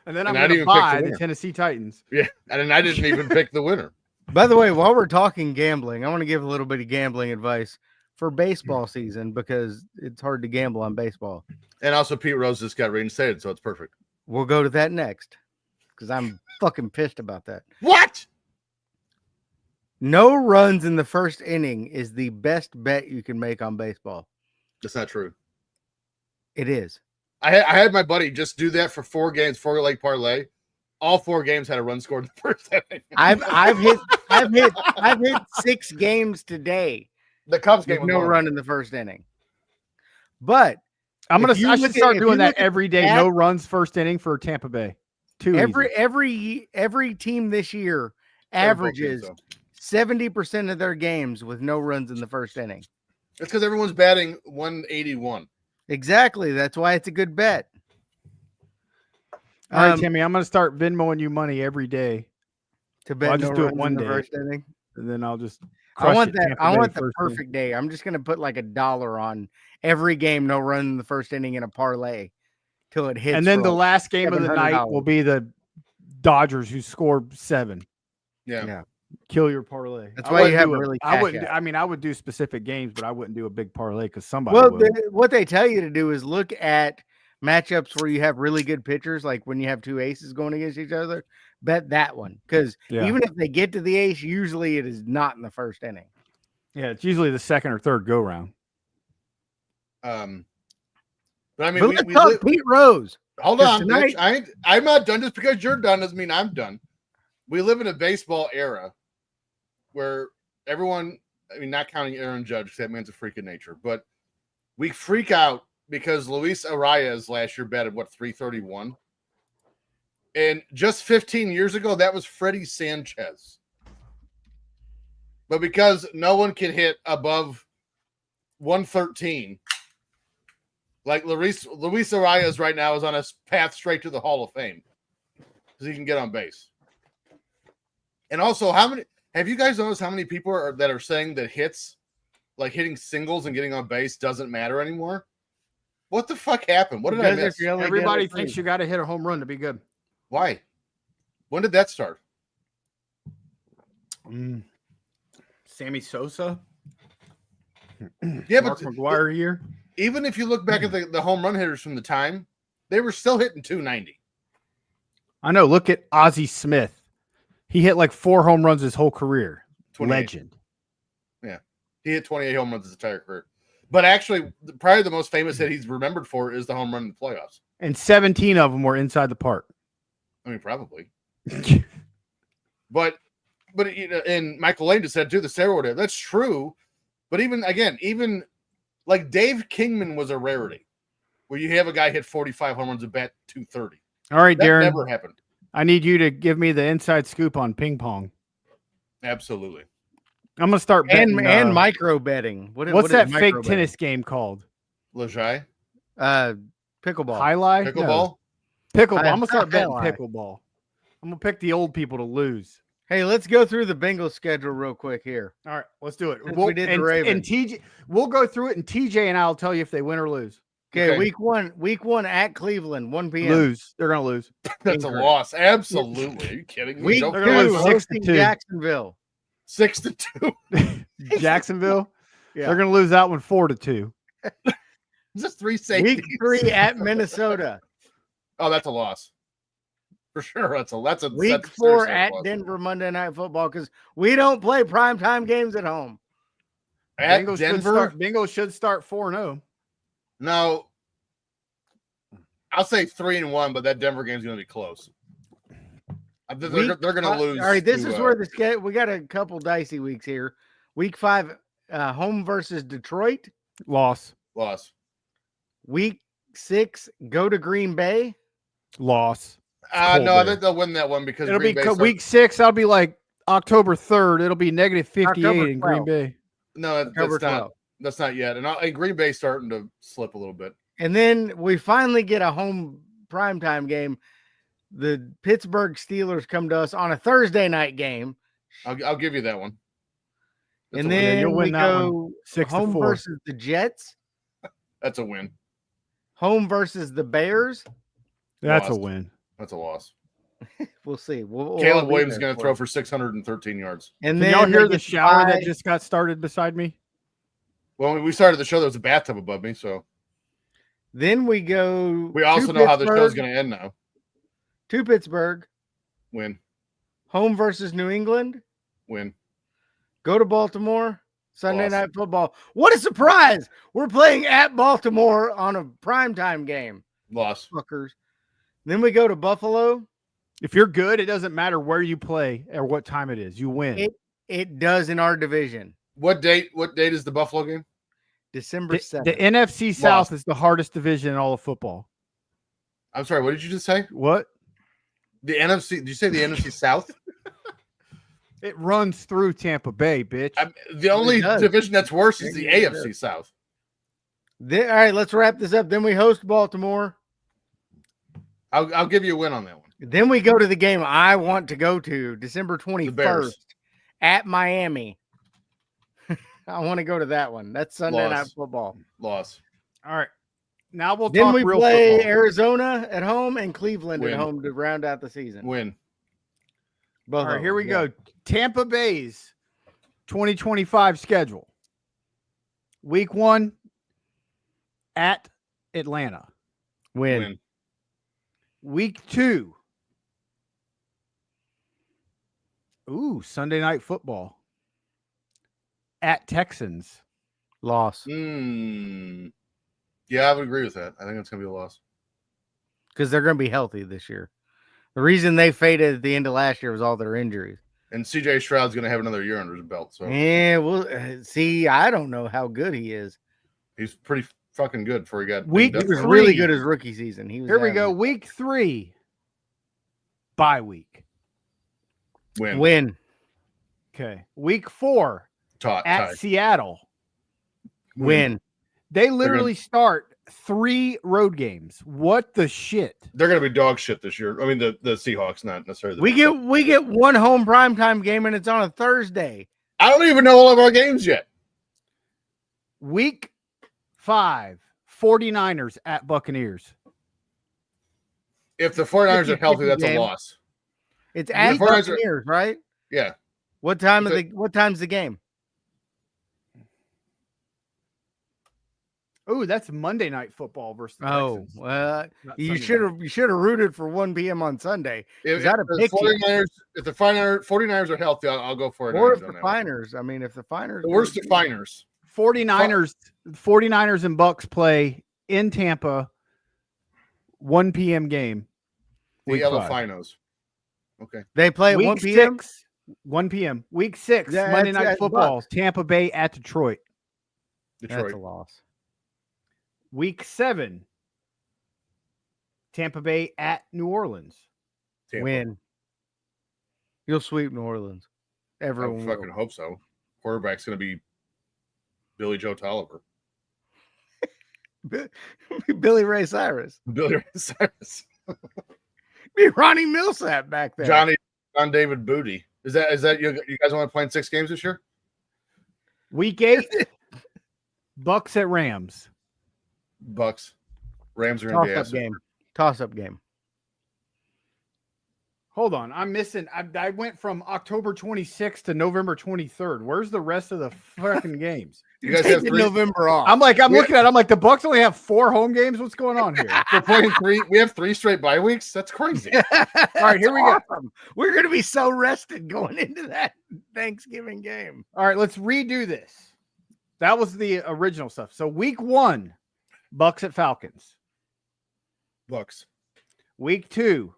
And then I'm And I going to didn't even pick the buy the winner. Tennessee Titans. Yeah, and I didn't even pick the winner. By the way, while we're talking gambling, I want to give a little bit of gambling advice for baseball season because it's hard to gamble on baseball. And also, Pete Rose just got reinstated, so it's perfect. We'll go to that next because I'm fucking pissed about that. What? No runs in the first inning is the best bet you can make on baseball. That's not true. It is. I had my buddy just do that for 4 games, 4-leg parlay. All 4 games had a run scored in the first inning. I've hit 6 games today. The Cubs With game was no one. run in the first inning. But I'm gonna. If you I should look at- start if doing you that look at every day. that- No runs first inning for Tampa Bay. every team this year averages So. 70% of their games with no runs in the first inning. It's because everyone's batting 181. Exactly. That's why it's a good bet. All right, Timmy. I'm gonna start Venmoing you money every day, To bet I'll just no do it runs one in the day. first inning. and then I'll just. I crush want it. that. Tampa I Bay want the first inning. perfect day. I'm just gonna put like $1 on every game, no run in the first inning in a parlay till it hits. And then for the like- last game of the night $700. will be the Dodgers, who scored 7. Yeah. Kill your parlay. That's I why you wouldn't have do to a- really I cash wouldn't. out. I mean, I would do specific games, but I wouldn't do a big parlay because somebody Well, will. what they tell you to do is look at matchups where you have really good pitchers, like when you have 2 aces going against each other. Bet that one because Yeah. even if they get to the ace, usually it is not in the first inning. Yeah, it's usually the second or third go round. But I mean, But we let's talk Pete Rose. hold 'cause on, tonight- bitch. I'm not done. Just because you're done doesn't mean I'm done. We live in a baseball era where everyone, I mean, not counting Aaron Judge, 'cause that man's a freak of nature, but we freak out because Luis Arias last year batted, 331? And just 15 years ago, that was Freddie Sanchez. But because no one can hit above 113, like Luis Arias right now is on a path straight to the Hall of Fame because he can get on base. And also, have you guys noticed how many people that are saying that hits, like hitting singles and getting on base, doesn't matter anymore? What the fuck happened? What did I Because miss? if you only get Everybody like thinks three. you got to hit a home run to be good. Why? When did that start? Sammy Sosa, Yeah, Mark but McGuire here. even if you look back at the home run hitters from the time, they were still hitting 290. I know. Look at Ozzie Smith. He hit like 4 home runs his whole career. 28. Legend. He hit 28 home runs his entire career. But actually, probably the most famous hit he's remembered for is the home run in the playoffs. And 17 of them were inside the park. I mean, probably. But you know, and Michael Lane just said too, the steroid. That's true. But even like Dave Kingman was a rarity, where you have a guy hit 45 home runs and bat 230. All right, That Darren. never happened. I need you to give me the inside scoop on ping pong. Absolutely. I'm gonna start betting. and micro betting. What's is that micro fake betting? tennis game called? Lejai? Pickleball. Highlight? Pickleball? No, pickleball. I'm gonna start betting Highlight. pickleball. I'm gonna pick the old people to lose. Hey, let's go through the Bengals schedule real quick here. All right, let's do it. Since we did the and Ravens. TJ, we'll go through it, and TJ and I'll tell you if they win or lose. Okay, week one at Cleveland, 1 p.m. Lose. They're gonna lose. That's a loss. Absolutely. Are you kidding me? Week Don't- They're gonna lose 6-2. hosting Jacksonville. 6-2. Jacksonville. Yeah. They're gonna lose that one 4-2. Just 3 safeties. Week 3 at Minnesota. Oh, that's a loss. For sure. That's a Week that's 4 seriously a at loss. Denver Monday Night Football because we don't play primetime games at home. At Bengals Denver. should start 4-0. No. I'll say 3-1, but that Denver game's going to be close. They're going to lose. All right, this is where we got a couple dicey weeks here. Week 5, home versus Detroit. Loss. Week 6, go to Green Bay. Loss. No, I there. think they'll win that one because It'll Green be Bay week 6. That'll be like October 3rd. It'll be negative 58 October in Green 12th. Bay. No, October that's not. 12th. That's not yet. And Green Bay's starting to slip a little bit. And then we finally get a home primetime game. The Pittsburgh Steelers come to us on a Thursday night game. I'll give you that one. That's And a win. then You'll we win that go one 6-4. home versus the Jets, That's a win. home versus the Bears. That's a Lost. win. That's a loss. We'll see. We'll Caleb be Williams is there going to throw for 613 yards. And Can then y'all they hear get the to shower bye- that just got started beside me? Well, when we started the show, there was a bathtub above me, so Then we go. we also to know how the show's Pittsburgh, going to end now. to Pittsburgh, Win. home versus New England. Win. Go to Baltimore. Sunday Loss. Night Football. What a surprise! We're playing at Baltimore on a primetime game, Loss. fuckers. Then we go to Buffalo. If you're good, it doesn't matter where you play or what time it is. You win. It does in our division. What date is the Buffalo game? December The 7th. NFC South Lost. is the hardest division in all of football. I'm sorry, what did you just say? What? The NFC, did you say the NFC South? It runs through Tampa Bay, bitch. The only does. division that's worse is the It AFC South. All right, let's wrap this up. Then we host Baltimore. I'll give you a win on that one. Then we go to the game I want to go to, December Bears. 21st at Miami. I want to go to that one. That's Sunday Loss. Night Football. Loss. All right. Now we'll Then talk we real play football. Arizona at home and Cleveland Win. at home to round out the season. Win. Both All right, of here them, we yeah. go. Tampa Bay's 2025 schedule. Week 1 at Atlanta. Win. Week 2. Ooh, Sunday Night Football. At Texans. Loss. Yeah, I would agree with that. I think it's going to be a loss. Because they're going to be healthy this year. The reason they faded at the end of last year was all their injuries. And CJ Stroud's going to have another year under his belt. So Yeah, well, see, I don't know how good he is. he's pretty fucking good before he got Week dinged He was up. three. really good his rookie season. He was Here we go. average. Week 3. Bye week. Win. Win. Okay. Week 4 Tie. at Seattle. Win. They literally start 3 road games. What the shit? They're going to be dog shit this year. I mean, the Seahawks, not necessarily. We get one home primetime game and it's on a Thursday. I don't even know all of our games yet. Week 5, 49ers at Buccaneers. If the 49ers are healthy, 50-50 that's a game. loss. It's at The 49ers are- Buccaneers, right? Yeah. What time's the game? Ooh, that's Monday Night Football versus the Oh, Texans. well, Not you Sunday should have rooted for 1 p.m. on Sunday. If, I'd have the picked you. 49ers, if the 49ers are healthy, I'll go for it. Or if the Finers. I mean, if the Finers. Where's the Finers? 49ers and Bucks play in Tampa, 1 p.m. game. The Week Yellow 5. Finos. Okay. They play at Week 1 p.m. 6, 1 p.m. Week 6, Yeah, Monday that's Night at Football, Bucks. Tampa Bay at Detroit. Detroit. That's a loss. Week 7, Tampa Bay at New Orleans. Tampa. Win. You'll sweep New Orleans. I Everyone fucking will. hope so. Of quarterback's going to be Billy Joe Tolliver. Billy Ray Cyrus. Billy Ray Cyrus. Be Ronnie Millsap back there. John David Booty. Is that you guys want to play in 6 games this year? Week 8, Bucks at Rams. Bucks. Rams are going to be Toss-up game. Toss-up game. Hold on, I'm missing. I went from October 26th to November 23rd. Where's the rest of the fucking games? You guys have Taking 3. November off. I'm looking at it, I'm like, the Bucks only have 4 home games. What's going on here? We're playing 3. We have 3 straight bye weeks. That's crazy. All right, here we go. We're going to be so rested going into that Thanksgiving game. All right, let's redo this. That was the original stuff. So week 1, Bucks at Falcons. Bucks. Week 2,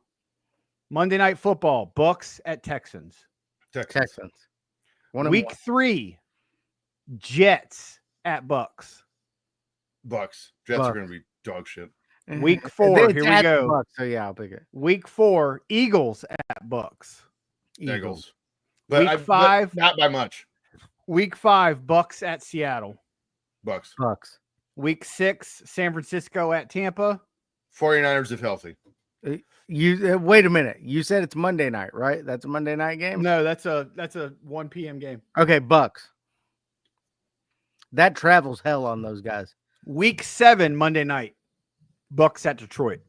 Monday Night Football, Bucks at Texans. Texans. Week 3, Jets at Bucks. Bucks. Jets are going to be dog shit. Week 4, here we go. Bucks, so yeah, I'll pick it. Week 4, Eagles at Bucks. Eagles. Week 5, not by much. Week 5, Bucks at Seattle. Bucks. Week 6, San Francisco at Tampa. 49ers if healthy. You wait a minute. You said it's Monday night, right? That's a Monday night game? No, that's a 1 p.m. game. Okay, Bucks. That travels hell on those guys. Week 7, Monday night, Bucks at Detroit.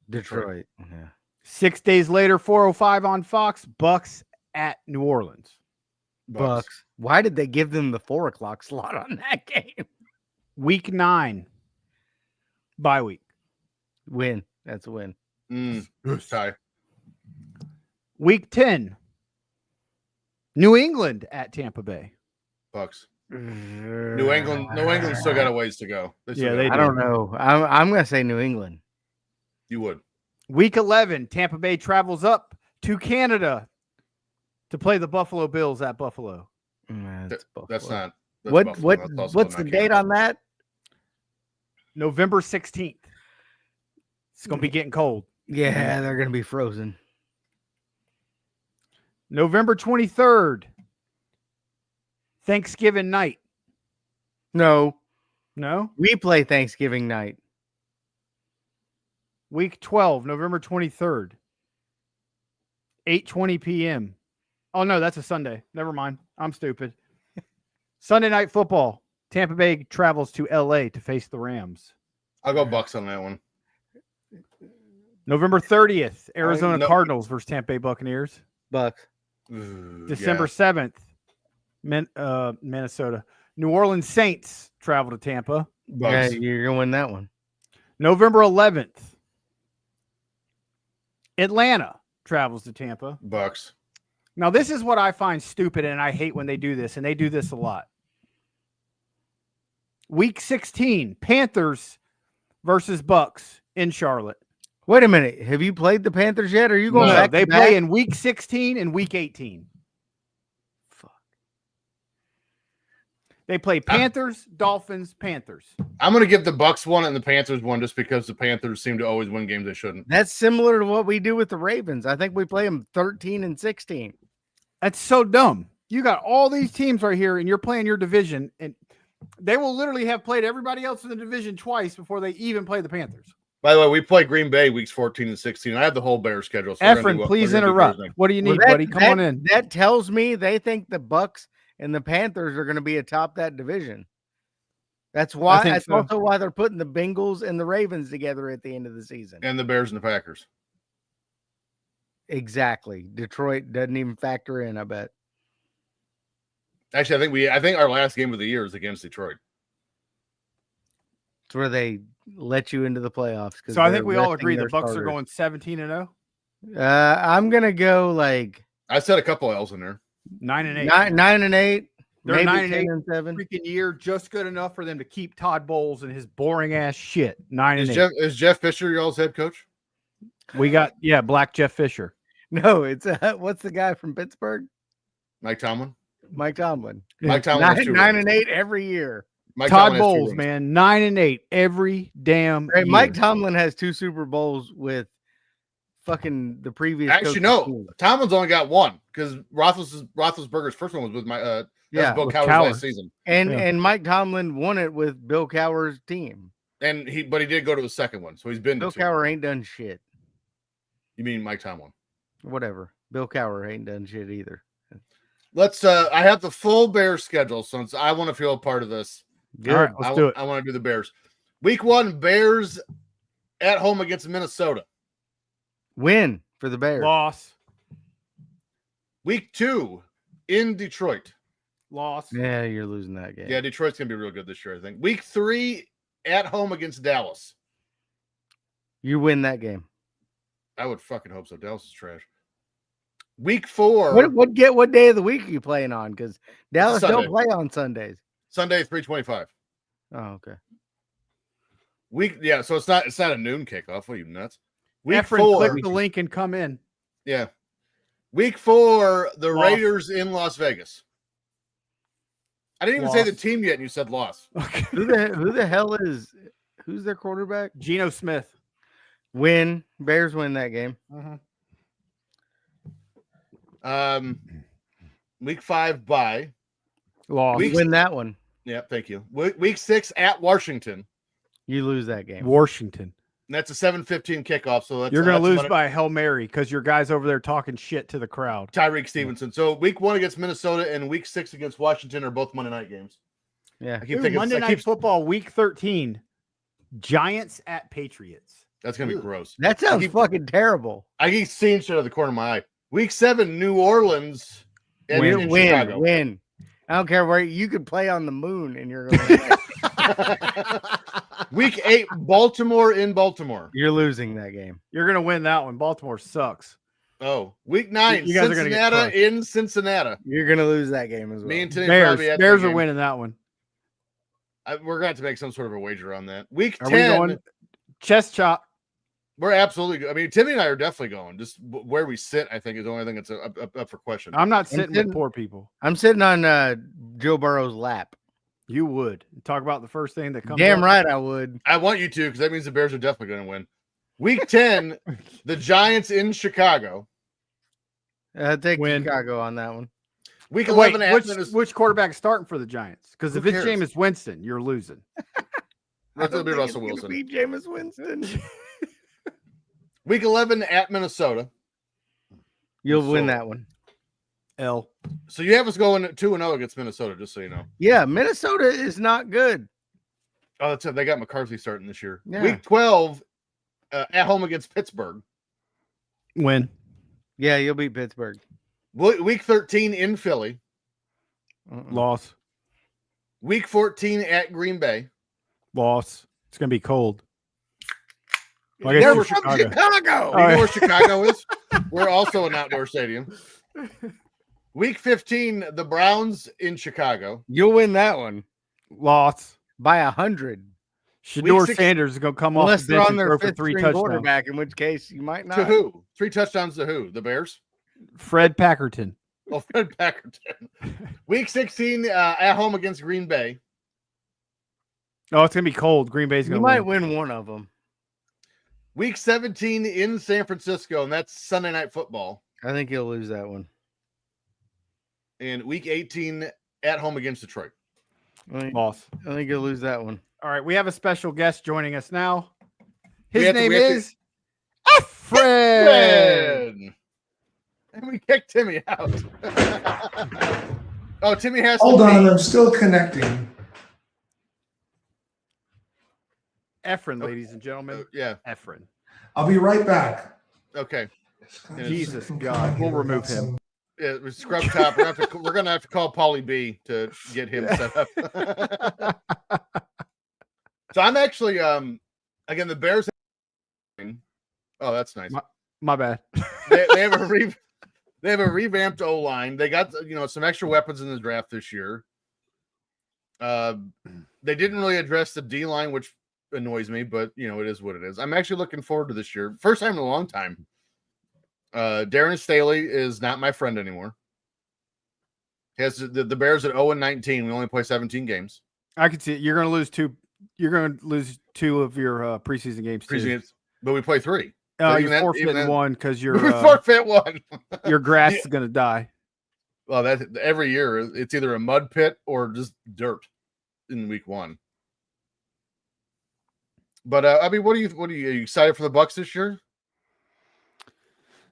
Detroit. Yeah. 6 days later, 4:05 on Fox, Bucks at New Orleans. Bucks. Why did they give them the 4:00 slot on that game? Week 9, bye week. Win. That's a win. Tie. Week 10, New England at Tampa Bay. Bucks. New England still got a ways to go. They I don't know. I'm going to say New England. You would. Week 11, Tampa Bay travels up to Canada to play the Buffalo Bills at Buffalo. That's not. What's the date on that? November 16th. It's going to be getting cold. Yeah, they're going to be frozen. November 23rd, Thanksgiving night. No. We play Thanksgiving night. Week 12, November 23rd, 8:20 p.m. Oh, no, that's a Sunday. Never mind. I'm stupid. Sunday night football. Tampa Bay travels to L.A. to face the Rams. I'll go Bucks on that one. November 30th, Arizona Cardinals versus Tampa Bay Buccaneers. Bucks. December 7th, Minnesota. New Orleans Saints travel to Tampa. Yeah, you're going to win that one. November 11th, Atlanta travels to Tampa. Bucks. Now, this is what I find stupid, and I hate when they do this, and they do this a lot. Week 16, Panthers versus Bucks in Charlotte. Wait a minute. Have you played the Panthers yet? Or are you going back? They play in week 16 and week 18. Fuck. They play Panthers, Dolphins, Panthers. I'm going to give the Bucks one and the Panthers one just because the Panthers seem to always win games they shouldn't. That's similar to what we do with the Ravens. I think we play them 13 and 16. That's so dumb. You got all these teams right here, and you're playing your division, and they will literally have played everybody else in the division twice before they even play the Panthers. By the way, we play Green Bay weeks 14 and 16. I have the whole Bears schedule. So Efren, please interrupt. What do you need, buddy? Come on in. That tells me they think the Bucks and the Panthers are going to be atop that division. That's why. That's also why they're putting the Bengals and the Ravens together at the end of the season. And the Bears and the Packers. Exactly. Detroit doesn't even factor in, I bet. Actually, I think our last game of the year is against Detroit. It's where they let you into the playoffs. So I think we all agree the Bucks are going 17-0. I'm gonna go like I said a couple L's in there. 9-8. 9-8. They're maybe 9-8. 10-7. Freaking year, just good enough for them to keep Todd Bowles and his boring ass shit. 9-8. Is Jeff Fisher y'all's head coach? We got Black Jeff Fisher. No, it's what's the guy from Pittsburgh? Mike Tomlin. Mike Tomlin. Mike Tomlin. 9-8 every year. Todd Bowles, man, 9-8 every damn year. Mike Tomlin has 2 Super Bowls with fucking the previous. Actually, no. Tomlin's only got one because Roethlisberger's first one was with Yeah, Bill with Cowher's Cowher. last season. and Mike Tomlin won it with Bill Cowher's team. And he did go to the second one, so he's been to Bill two. Cowher ain't done shit. You mean Mike Tomlin? Whatever. Bill Cowher ain't done shit either. Let's I have the full Bears schedule since I want to feel a part of this. Good. All right, let's do it. I want to do the Bears. Week 1, Bears at home against Minnesota. Win for the Bears. Loss. Week 2 in Detroit. Loss. Yeah, you're losing that game. Yeah, Detroit's gonna be real good this year, I think. Week 3 at home against Dallas. You win that game. I would fucking hope so. Dallas is trash. Week 4. What day of the week are you playing on? Because Dallas Sunday. don't play on Sundays. Sunday 3:25. Oh, okay. So it's not a noon kickoff. What are you nuts? Week Efren, 4. click the link and come in. Yeah. Week 4, the Loss. Raiders in Las Vegas. I didn't even say the Loss. team yet, and you said loss. Okay. Who the hell is who's their quarterback? Geno Smith. Win. Bears win that game. Week 5 bye. Loss. Week- Win that one. Yeah, thank you. Week 6 at Washington. You lose that game. Washington. And that's a 7:15 kickoff. So that's You're going to that's lose about by a Hail Mary because your guy's over there talking shit to the crowd. Tyreek Stevenson. So week 1 against Minnesota and week 6 against Washington are both Monday night games. Yeah. I keep Ooh, thinking Monday Night Football, Week 13. Giants at Patriots. that's gonna be gross. That sounds keep- fucking terrible. I keep seeing shit out of the corner of my eye. Week 7, New Orleans and in Chicago. Win. I don't care where you could play on the moon and you're going to Week 8, Baltimore in Baltimore. you're losing that game. You're going to win that one. Baltimore sucks. Oh, week 9, You guys are gonna get Cincinnati crushed. in Cincinnati. You're going to lose that game as well. Me and Timmy Bears. probably at Bears the are game. winning that one. We're going to have to make some sort of a wager on that. Week Are 10, we going? Chest chop. we're absolutely. I mean, Timmy and I are definitely going. Just where we sit, I think, is the only thing that's up for question. I'm not sitting sitting- with poor people. I'm sitting on Joe Burrow's lap. You would. Talk about the first thing that comes Damn up. right I would. I want you to because that means the Bears are definitely going to win. Week 10, the Giants in Chicago. Take Win. Chicago on that one. Week Wait, 11, which quarterback is starting for the Giants? Because Who if it's cares? Jameis Winston, you're losing. That's I going to be don't think Russell it's gonna Wilson. Be Jameis Winston. Week 11 at Minnesota. You'll win So- that one. L. So you have us going 2-0 against Minnesota, just so you know. Yeah, Minnesota is not good. Oh, that's it. They got McCarthy starting this year. Yeah. Week 12 at home against Pittsburgh. Win. Yeah, you'll beat Pittsburgh. Week 13 in Philly. Loss. Week 14 at Green Bay. Loss. It's going to be cold. Well, I They're guess from you're Chicago. Chicago. You Oh, know yeah. where Chicago is? We're also an outdoor stadium. Week 15, the Browns in Chicago. You'll win that one Loss. by 100. Shador six- Sanders is going to come off Unless the they're bench on and their throw for fifth 3 string touchdowns. quarterback, in which case you might not. To who? 3 touchdowns to who? The Bears? Fred Packerton. Oh, Fred Packerton. Week 16 at home against Green Bay. Oh, it's going to be cold. Green Bay's You going to might win. win one of them. Week 17 in San Francisco, and that's Sunday Night Football. I think you'll lose that one. And week 18 at home against Detroit. Loss. I think you'll lose that one. All right, we have a special guest joining us now. We His have to- name we have to- is Fred. And we kicked Timmy out. Oh, Timmy has Hold to on, pee. I'm still connecting. Efren, ladies and gentlemen. Yeah. Efren. I'll be right back. Okay. Jesus God, we'll remove him. Yeah, with Scrub Top. We're gonna have to call Paulie B to get him set up. So I'm actually again the Bears. Oh, that's nice. My bad. They have a revamped O line. They got some extra weapons in the draft this year. They didn't really address the D line, which annoys me, but it is what it is. I'm actually looking forward to this year. First time in a long time. Darren Staley is not my friend anymore. He has the Bears at 0-19. We only play 17 games. I can see it. You're going to lose 2. You're going to lose 2 of your preseason games too. Preseason, but we play 3. You're even that- forfeiting even that- 1 because We your forfeit 1. your grass is going to die. Well, that every year it's either a mud pit or just dirt in week 1. But I mean, what are you excited for the Bucks this year?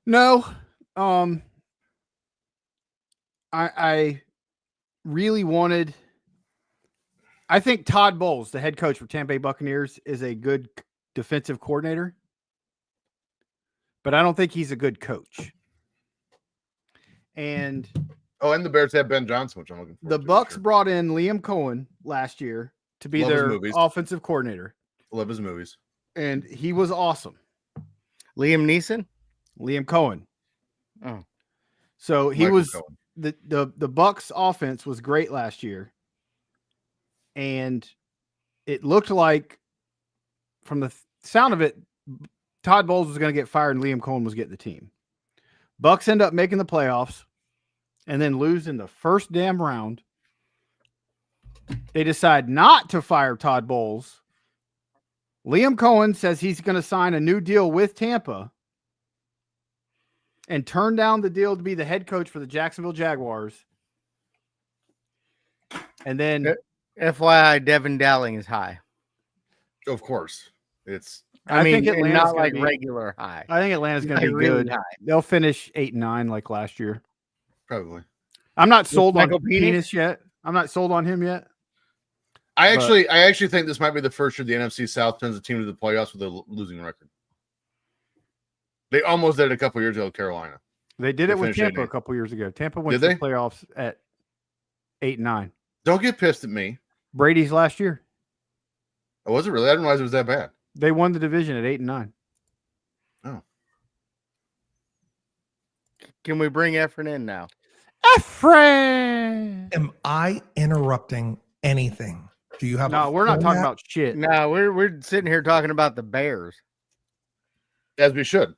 No. I really wanted. I think Todd Bowles, the head coach for Tampa Bay Buccaneers, is a good defensive coordinator, but I don't think he's a good coach. And the Bears have Ben Johnson, which I'm looking forward the to. Bucks brought in Liam Cohen last year to be Love his their movies. offensive coordinator, Love his movies. and he was awesome. Liam Neeson. Liam Cohen. Oh. So he Michael was Cohen. the Bucks offense was great last year. And it looked like, from the sound of it, Todd Bowles was going to get fired and Liam Cohen was getting the team. Bucks end up making the playoffs and then lose in the first damn round. They decide not to fire Todd Bowles. Liam Cohen says he's going to sign a new deal with Tampa and turn down the deal to be the head coach for the Jacksonville Jaguars. And then FYI, Devin Dowling is high. Of course, it's. I mean, think Atlanta's not gonna like be- regular high. I think Atlanta's going to be Really good. high. They'll finish 8-9 like last year. Probably. I'm not sold on Michael Penix? Penis yet. I'm not sold on him yet. I actually think this might be the first year the NFC South turns a team to the playoffs with a losing record. They almost did it a couple years ago with Carolina. They did They it with finished Tampa 8-8. a couple years ago. Tampa went Did to they? the playoffs at 8-9. Don't get pissed at me. Brady's last year. Oh, was it really? I didn't realize it was that bad. They won the division at 8-9. Can we bring Efren in now? Efren! Am I interrupting anything? Do you have? No, we're not talking about shit. No, we're sitting here talking about the Bears. As we should.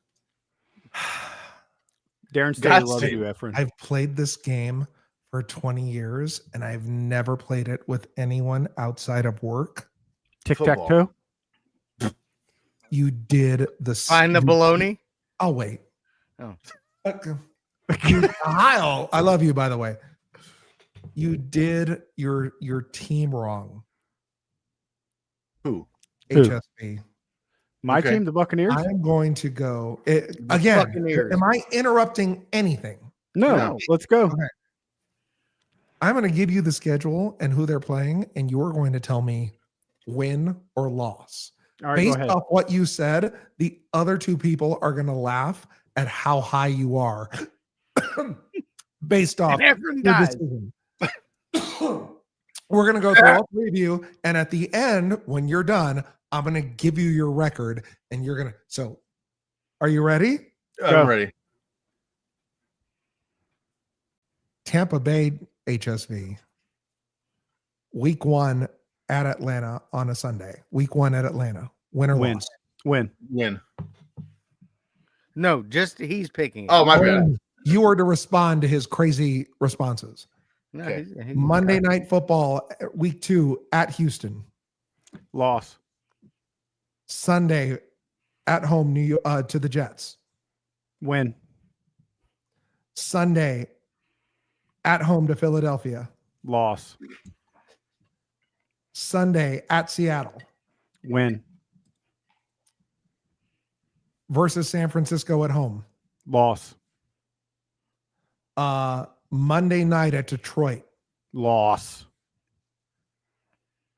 Darren State God's loves sake. you, Efren. I've played this game for 20 years and I've never played it with anyone outside of work. Tic-tac-toe? You did the Find the stupid- baloney. I'll wait. Oh. Okay. Kyle, I love you, by the way. You did your team wrong. Who? Who? HSB. My Okay. team, the Buccaneers? I am going to go again. Buccaneers. Am I interrupting anything? No, No. let's go. Okay. I'm going to give you the schedule and who they're playing, and you're going to tell me win or loss. All right, go Based ahead. off what you said, the other two people are going to laugh at how high you are based off And Efren your dies. decision. We're going to go through all three of you. And at the end, when you're done, I'm going to give you your record and you're going to. So are you ready? Go. I'm ready. Tampa Bay HSV. Week 1 at Atlanta on a Sunday. Week 1 at Atlanta. Win or Win. loss? Win. Win. No, just he's picking. it. Oh, my bad. You are to respond to his crazy responses. No, Okay. he's Monday Night Football, week 2 at Houston. Loss. Sunday at home, New York, to the Jets. Win. Sunday at home to Philadelphia. Loss. Sunday at Seattle Win. versus San Francisco at home. Loss. Monday night at Detroit. Loss.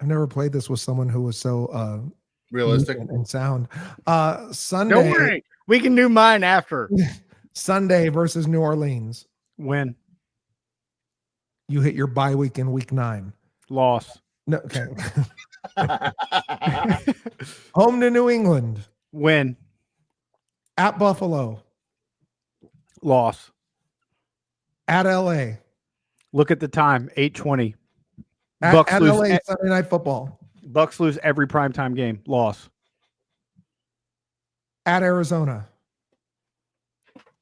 I've never played this with someone who was so Realistic. and sound. Don't Sunday, worry. We can do mine after. Sunday versus New Orleans. Win. You hit your bye week in week 9. Loss. No, okay. Home to New England. Win. At Buffalo. Loss. At LA. Look at the time. 8:20. At, Bucks at lose. LA Sunday Night Football. Bucks lose every primetime game. Loss. At Arizona.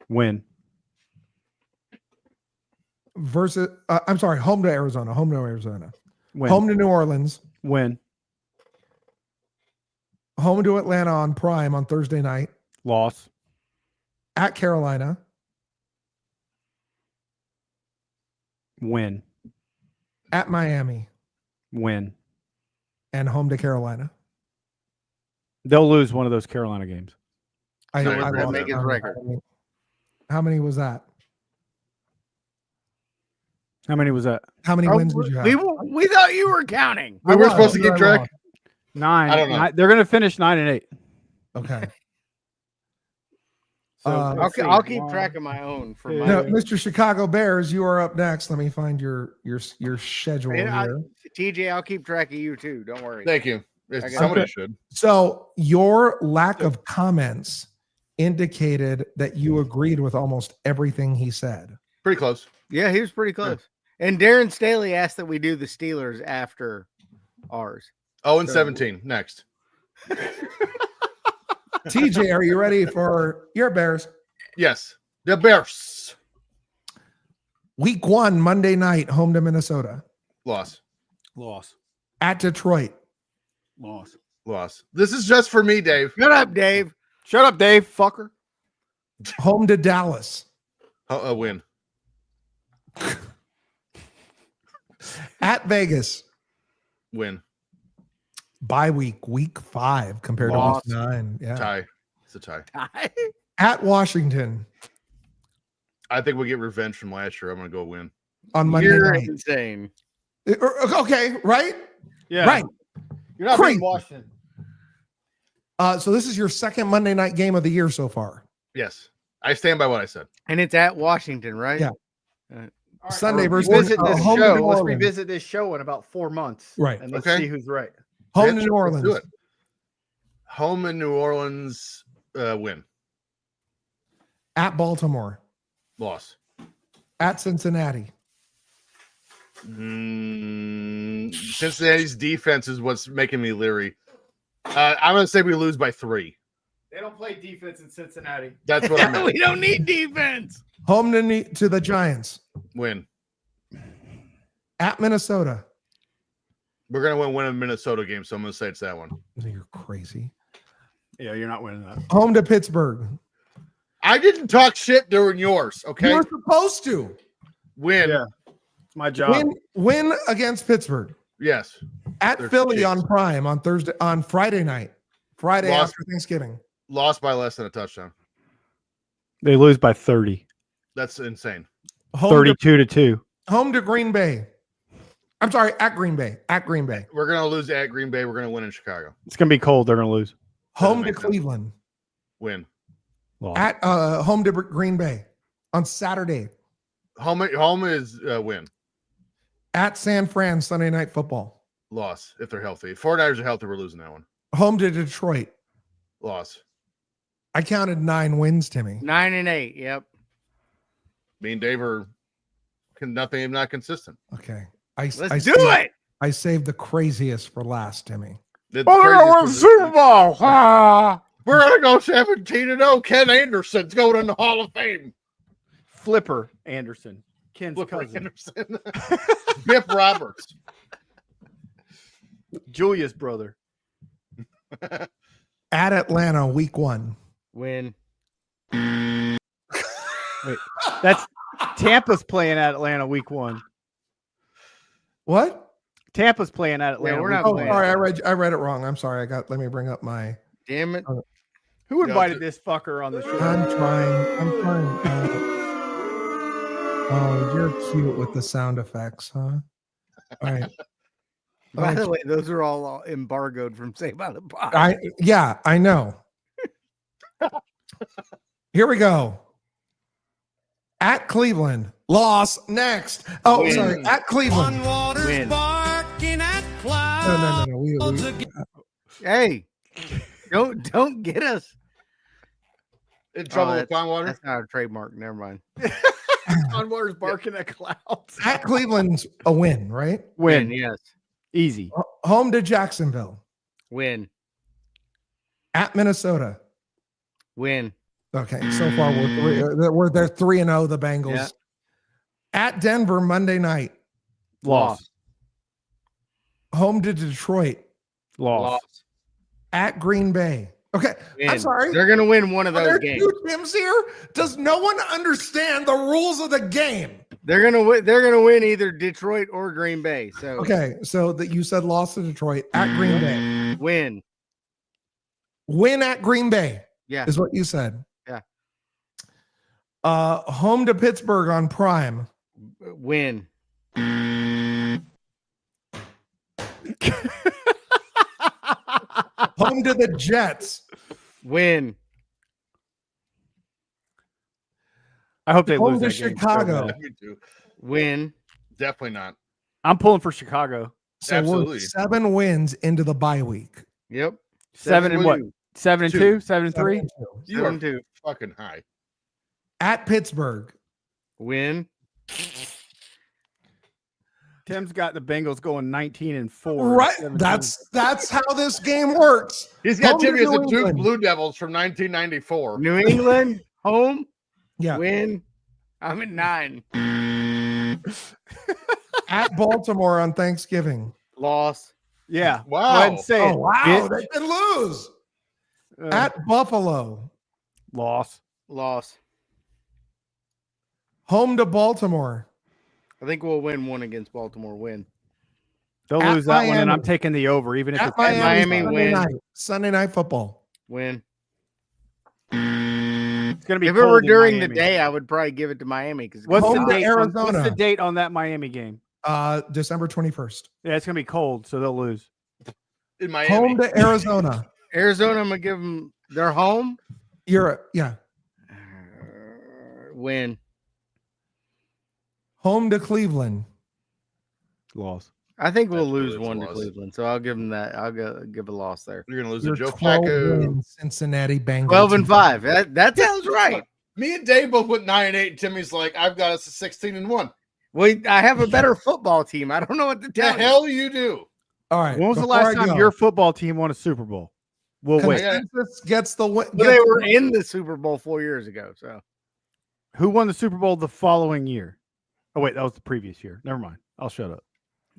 Win. Versus I'm sorry, home to Arizona. Home to Arizona. Win. Home to New Orleans. Win. Home to Atlanta on Prime on Thursday night. Loss. At Carolina. Win. At Miami Win. and home to Carolina. They'll lose one of those Carolina games. I So we're I gonna lost make his count. record. How many was that? How many was that? How many Oh, wins did you have? we thought you were counting. We were supposed to keep track. 9. I don't know. They're going to finish 9 and 8. Okay. So I'll let's see. I'll keep 1, track of my own for two, my. No, Mr. Chicago Bears, you are up next. Let me find your schedule here. TJ, I'll keep track of you too. Don't worry. Thank you. got Somebody it. should. So your lack of comments indicated that you agreed with almost everything he said. Pretty close. Yeah, he was pretty close. And Darren Staley asked that we do the Steelers after ours. 0-17. Next. TJ, are you ready for your Bears? Yes. The Bears. Week 1, Monday night, home to Minnesota. Loss. Loss. At Detroit. Loss. Loss. This is just for me, Dave. Shut up, Dave. Shut up, Dave. Fucker. Home to Dallas. Win. At Vegas. Win. Bye week, week 5 compared Loss. to week 9. Yeah. Tie. It's a tie. At Washington I think we get revenge from last year. I'm going to go win. on Monday You're night. insane. Okay, right? Yeah. Right. You're not Crazy. being Washington. So this is your second Monday night game of the year so far. Yes. I stand by what I said. And it's at Washington, right? Yeah. All Sunday let's versus revisit this home to show. New Let's Orleans. revisit this show in about 4 months. Right. And let's Okay. see who's right. Home Bitch, to New let's do Orleans. it. Home in New Orleans. Win. At Baltimore. Loss. At Cincinnati. Cincinnati's defense is what's making me leery. I'm going to say we lose by 3. They don't play defense in Cincinnati. That's what I meant. We don't need defense. Home to the Giants. Win. At Minnesota. We're going to win a Minnesota game, so I'm going to say it's that one. You're crazy. Yeah, you're not winning that. Home to Pittsburgh. I didn't talk shit during yours, okay? You're supposed to Win. Yeah. It's my job. win against Pittsburgh. Yes. At They're Philly cheats. on Prime on Friday night. Friday Lost. after Thanksgiving. Lost by less than a touchdown. They lose by 30. That's insane. Home 32 to 2. home to Green Bay. I'm sorry, at Green Bay. At Green Bay. We're going to lose at Green Bay. We're going to win in Chicago. It's going to be cold. They're going to lose. Home to make sense. Cleveland. Win. Loss. At home to Green Bay on Saturday. Home is win. At San Fran Sunday Night Football. Loss if they're healthy. If 49ers are healthy, we're losing that one. Home to Detroit. Loss. I counted 9 wins, Timmy. 9 and 8. Yep. Me and Dave are not consistent. Okay. Let's do saved, it. I saved the craziest for last, Timmy. The Oh, they're craziest going to win was- Super Bowl. Ah. We're going to go 17-0. Ken Anderson's going in the Hall of Fame. Flipper Anderson. Ken's Flipper cousin. Anderson. Bip Roberts. Julia's brother. At Atlanta, week 1. Win. Wait, that's Tampa's playing at Atlanta week 1. What? Tampa's playing at Atlanta. we're week not Oh, one. playing. sorry, I read it wrong. I'm sorry. Let me bring up my. Damn it. Who Yeah, invited it's- this fucker on the show? I'm trying. Oh, you're cute with the sound effects, huh? All right. By the way, those are all embargoed from Save by the Pod. I know. Here we go. At Cleveland, loss next. Oh, Win. sorry. At Cleveland. Win. No. Hey, don't get us. In trouble with that's- Pondwater. That's not a trademark. Never mind. On Waters barking at clouds. At Cleveland's a win, right? Win. Yes. Easy. Home to Jacksonville. Win. At Minnesota. Win. Okay, so far they're 3-0. The Bengals. Yeah. At Denver Monday night. Loss. Home to Detroit. Loss. At Green Bay. Okay, I'm Win. sorry. They're gonna win one of Are those there games. 2 Tims here? Does no one understand the rules of the game? They're gonna win either Detroit or Green Bay. So Okay, so that you said loss to Detroit at Green Bay. win. Win at Green Bay Yeah. is what you said. Yeah. Home to Pittsburgh on Prime. Win. Home to the Jets. Win. I hope they Home lose to that game so Chicago. bad. Me too. Win. Definitely not. I'm pulling for Chicago. So Absolutely. we're 7 wins into the bye week. Yep. 7 and what? 7 and 2, 7 and 3. 7-2. You are 7-2. fucking high. At Pittsburgh. Win. Tim's got the Bengals going 19 and 4. Right. 17. That's how this game works. He's got Home to Timmy as the New Duke England. Blue Devils from 1994. New England home. Yeah. Win. I'm at 9. At Baltimore on Thanksgiving. Loss. Yeah. Wow. Go ahead and say it. Oh, wow. Bitch. They can lose. Uh, At Buffalo. loss. Loss. Home to Baltimore. I think we'll win one against Baltimore. Win. They'll At lose that one, and Miami. I'm taking the over, even if At it's Miami, Miami Sunday win. night. Sunday night football. Win. It's going to be. If it were cold in during the Miami. day, I would probably give it to Miami because What's Home the to date? What's Arizona. the date on that Miami game? December 21st. Yeah, it's going to be cold, so they'll lose. In Miami. Home to Arizona. Arizona. I'm gonna give them their home. Yeah. Win. Home to Cleveland. Loss. I think we'll That's lose really one to loss. Cleveland, so I'll give them that. I'll give a loss there. You're gonna lose Your to Joe 12 Flacco. wins, Cincinnati Bengals. 12 and 5. That sounds right. Me and Dave both went 9-8. Timmy's like, I've got us a 16-1. Well, I have a better football team. I don't know what to The tell you. hell you do. All right. When was the before last I time go, your football team won a Super Bowl? We'll wait. Consensus gets the win. Well, they were in the Super Bowl 4 years ago. So Who won the Super Bowl the following year? Oh, wait, that was the previous year. Never mind. I'll shut up.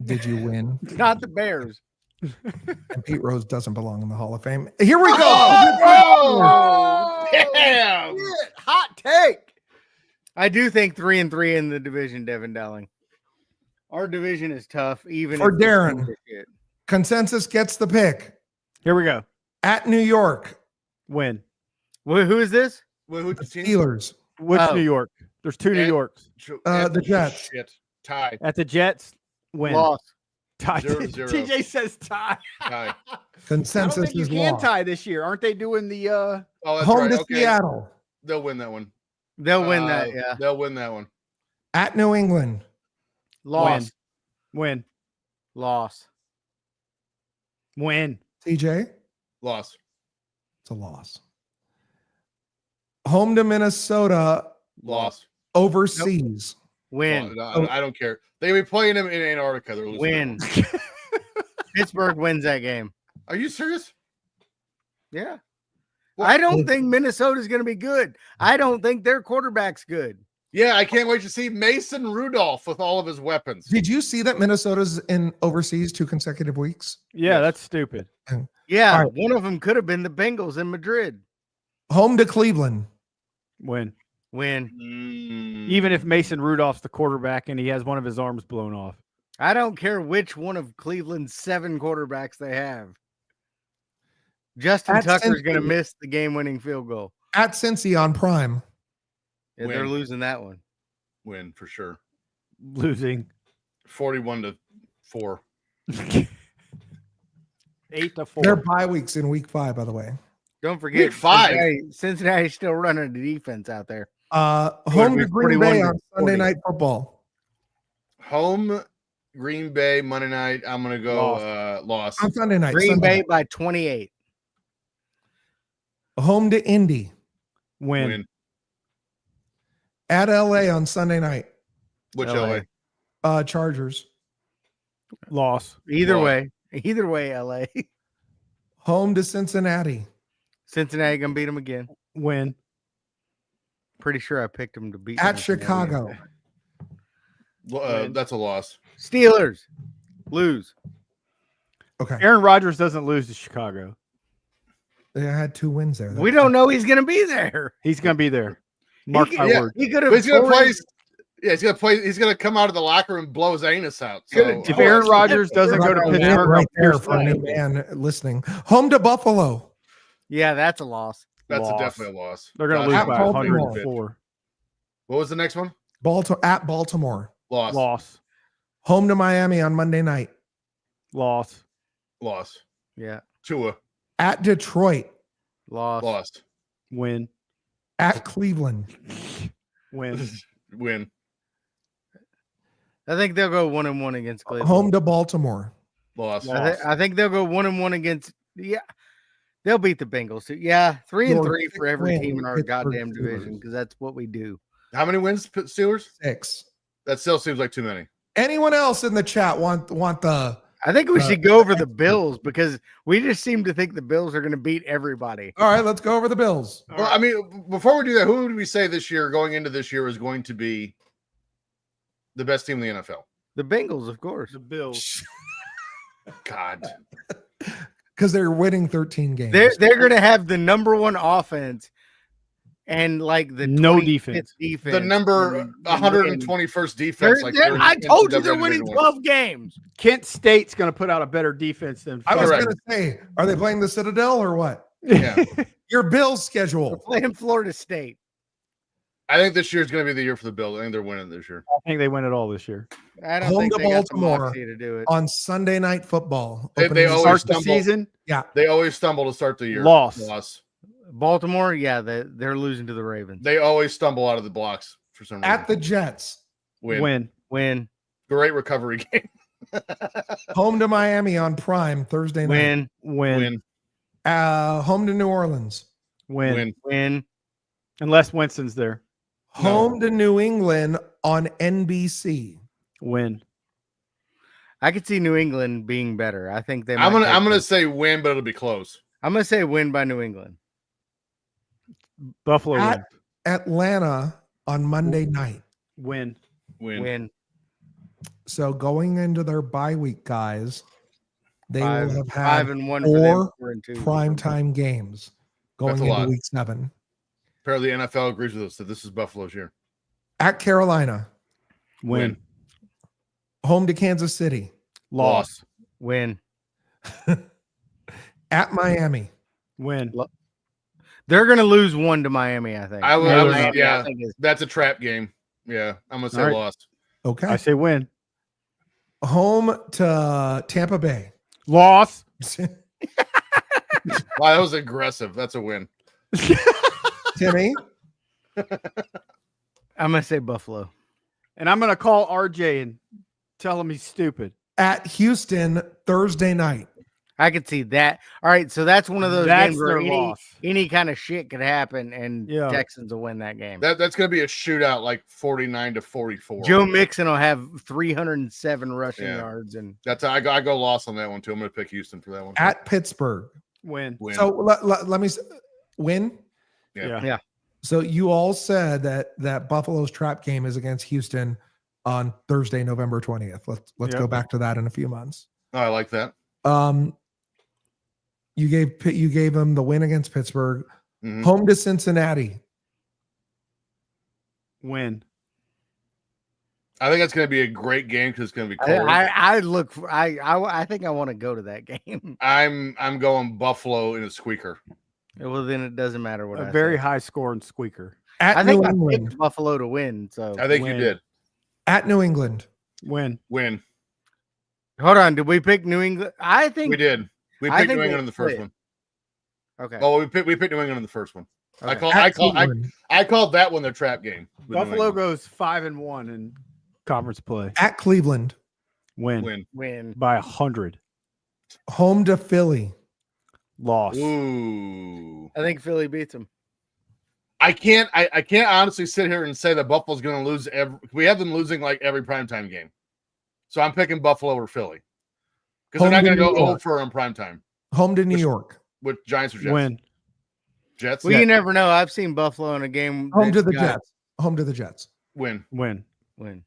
Did you win? not the Bears. And Pete Rose doesn't belong in the Hall of Fame. Here we go. Oh, damn. Hot take. I do think 3-3 in the division, Devin Dowling. Our division is tough, even For if the Darren. teams are shit. Consensus gets the pick. Here we go. At New York. Win. Who is this? Well, who's the team? Steelers. Which Oh. New York? There's 2 New And- Yorks. The Jets. Shit. Tie. At the Jets, win. Loss. Tie. 0-0. TJ says tie. Tie. I don't Consensus think you is can lost. tie this year. Aren't they doing the Oh, that's Home right. to Okay. Seattle. They'll win that one. They'll win that. Yeah. They'll win that one. At New England. Loss. win? Loss. Win. TJ. Loss. It's a loss. Home to Minnesota. Loss. Overseas. Win. Well, I don't care. They be playing them in Antarctica. They're losing. Win. Pittsburgh wins that game. Are you serious? Yeah. Well, I don't think Minnesota's going to be good. I don't think their quarterback's good. Yeah, I can't wait to see Mason Rudolph with all of his weapons. Did you see that Minnesota's in overseas 2 consecutive weeks? Yeah, Yes. that's stupid. Yeah. All right. One of them could have been the Bengals in Madrid. Home to Cleveland. Win. Win. Even if Mason Rudolph's the quarterback and he has one of his arms blown off. I don't care which one of Cleveland's 7 quarterbacks they have. Justin At Tucker's going to Cincy. miss the game-winning field goal. At Cincy on Prime. Yeah, they're Win. losing that one. Win for sure. Losing 41-4. 8-4. Their bye weeks in week 5, by the way. Don't forget, Week 5. Cincinnati's still running the defense out there. Home be to Green Bay 41-40. on Sunday Night Football. Home Green Bay Monday night. I'm gonna go loss. On Sunday night. Green Sunday Bay night. by 28. Home to Indy. Win. At LA on Sunday night. Which LA. LA? Chargers. Loss. Either Loss. way, LA. Home to Cincinnati. Cincinnati gonna beat them again. Win. Pretty sure I picked them to beat At Cincinnati. Chicago. Win. That's a loss. Steelers lose. Okay. Aaron Rodgers doesn't lose to Chicago. They had 2 wins there. We don't know he's gonna be there. He's going to be there. Mark my yeah. word. He could have. But he's gonna play. Yeah, he's gonna play. He's gonna come out of the locker room and blow his anus out. So If Aaron Rodgers doesn't go to Right Pittsburgh, right I'm there pierced for a my new ankle. man listening. Home to Buffalo. Yeah, that's a loss. that's Loss. definitely a loss. They're going to Josh lose At by Allen's a favorite Baltimore. bitch. 104. What was the next one? At Baltimore. Loss. Loss. Home to Miami on Monday night. Loss. Loss. Yeah, Tua. At Detroit. loss. Lost. Win. At Cleveland. Win. Win. I think they'll go 1-1 against Cleveland. Home to Baltimore. Loss. I think they'll go 1-1 against. Yeah, they'll beat the Bengals. Yeah, 3-3 for every Win. team in our Pittsburgh goddamn Steelers. division because that's what we do. How many wins, Steelers? 6. That still seems like too many. Anyone else in the chat want the? I think we should go over the Bills because we just seem to think the Bills are going to beat everybody. All right, let's go over the Bills. Well, I mean, before we do that, who would we say this year, going into this year, is going to be the best team in the NFL? The Bengals, of course. The Bills. God. Because they're winning 13 games. They're going to have the number one offense and like the No 25th defense. The number and 121st defense. I told you they're winning 12 games. Kent State's going to put out a better defense than I was Correct. going to say, are they playing the Citadel or what? Yeah. Your Bills They're schedule. playing Florida State. I think this year is going to be the year for the Bills. I think they're winning this year. I think they win it all this year. I don't Home think to they got the Baltimore moxie to do it. on Sunday Night Football. They Opening always Start the stumble. season. They always stumble to start the year. Loss. Baltimore, yeah, they're losing to the Ravens. They always stumble out of the blocks for some reason. at the Jets. Win. Win, Great recovery game. Home to Miami on Prime Thursday night. win, Home to New Orleans. Win. win. Unless Winston's there. Home to New England on NBC. Win. I could see New England being better. I think they. I'm might gonna take say win, but it'll be close. I'm gonna say win by New England. Buffalo At Atlanta on Monday night. win. Win. So going into their bye week, guys, they will have had 5-1 four for them. 4-2. primetime games going That's a into lot. week 7. Apparently, the NFL agrees with us that this is Buffalo's year. At Carolina. Win. Home to Kansas City. Loss. Win. At Miami. Win. They're gonna lose 1 to Miami. I think. Miami, yeah, I think it's- that's a trap game. Yeah, I'm gonna say All right. loss. Okay. I say win. Home to Tampa Bay. Loss. Wow, that was aggressive. That's a win. Timmy. I'm gonna say Buffalo. And I'm going to call RJ and tell him he's stupid. At Houston Thursday night. I could see that. All right, so that's one of those That's games where their loss. any kind of shit could happen, and Yeah. Texans will win that game. That's gonna be a shootout, like 49-44. Joe Mixon will have 307 rushing Yeah. yards, and That's I go loss on that one too. I'm gonna pick Houston for that one. At Pittsburgh. Win. Win. So let me win. Yeah. So you all said that Buffalo's trap game is against Houston on Thursday, November 20th. Let's Yep. go back to that in a few months. Oh, I like that. You gave them the win against Pittsburgh. Mhm. Home to Cincinnati. Win. I think that's gonna be a great game because it's gonna be cold. I think I want to go to that game. I'm going Buffalo in a squeaker. Well, then it doesn't matter what A I very say. high scoring squeaker. At I think New I England. picked Buffalo to win. So I think Win. you did. At New England. Win. Win. hold on, did we pick New England? I think We did. We I picked think New they England in the first split. one. Okay. Oh, we picked New England in the first one. okay. At Cleveland. I called that one their trap game. with New Buffalo England. goes 5-1 in conference play. At Cleveland. Win. Win. By 100. Home to Philly. Loss. Ooh. I think Philly beats them. I can't honestly sit here and say that Buffalo's going to lose we have them losing like every primetime game. So I'm picking Buffalo over Philly. Because they're not Home to going to go New York. over in primetime Home to New Which- York. with Giants or Jets. Win. Jets. Well, you never know. I've seen Buffalo in a game. Home to that's the got- Jets. Home to the Jets. Win. Win. Win.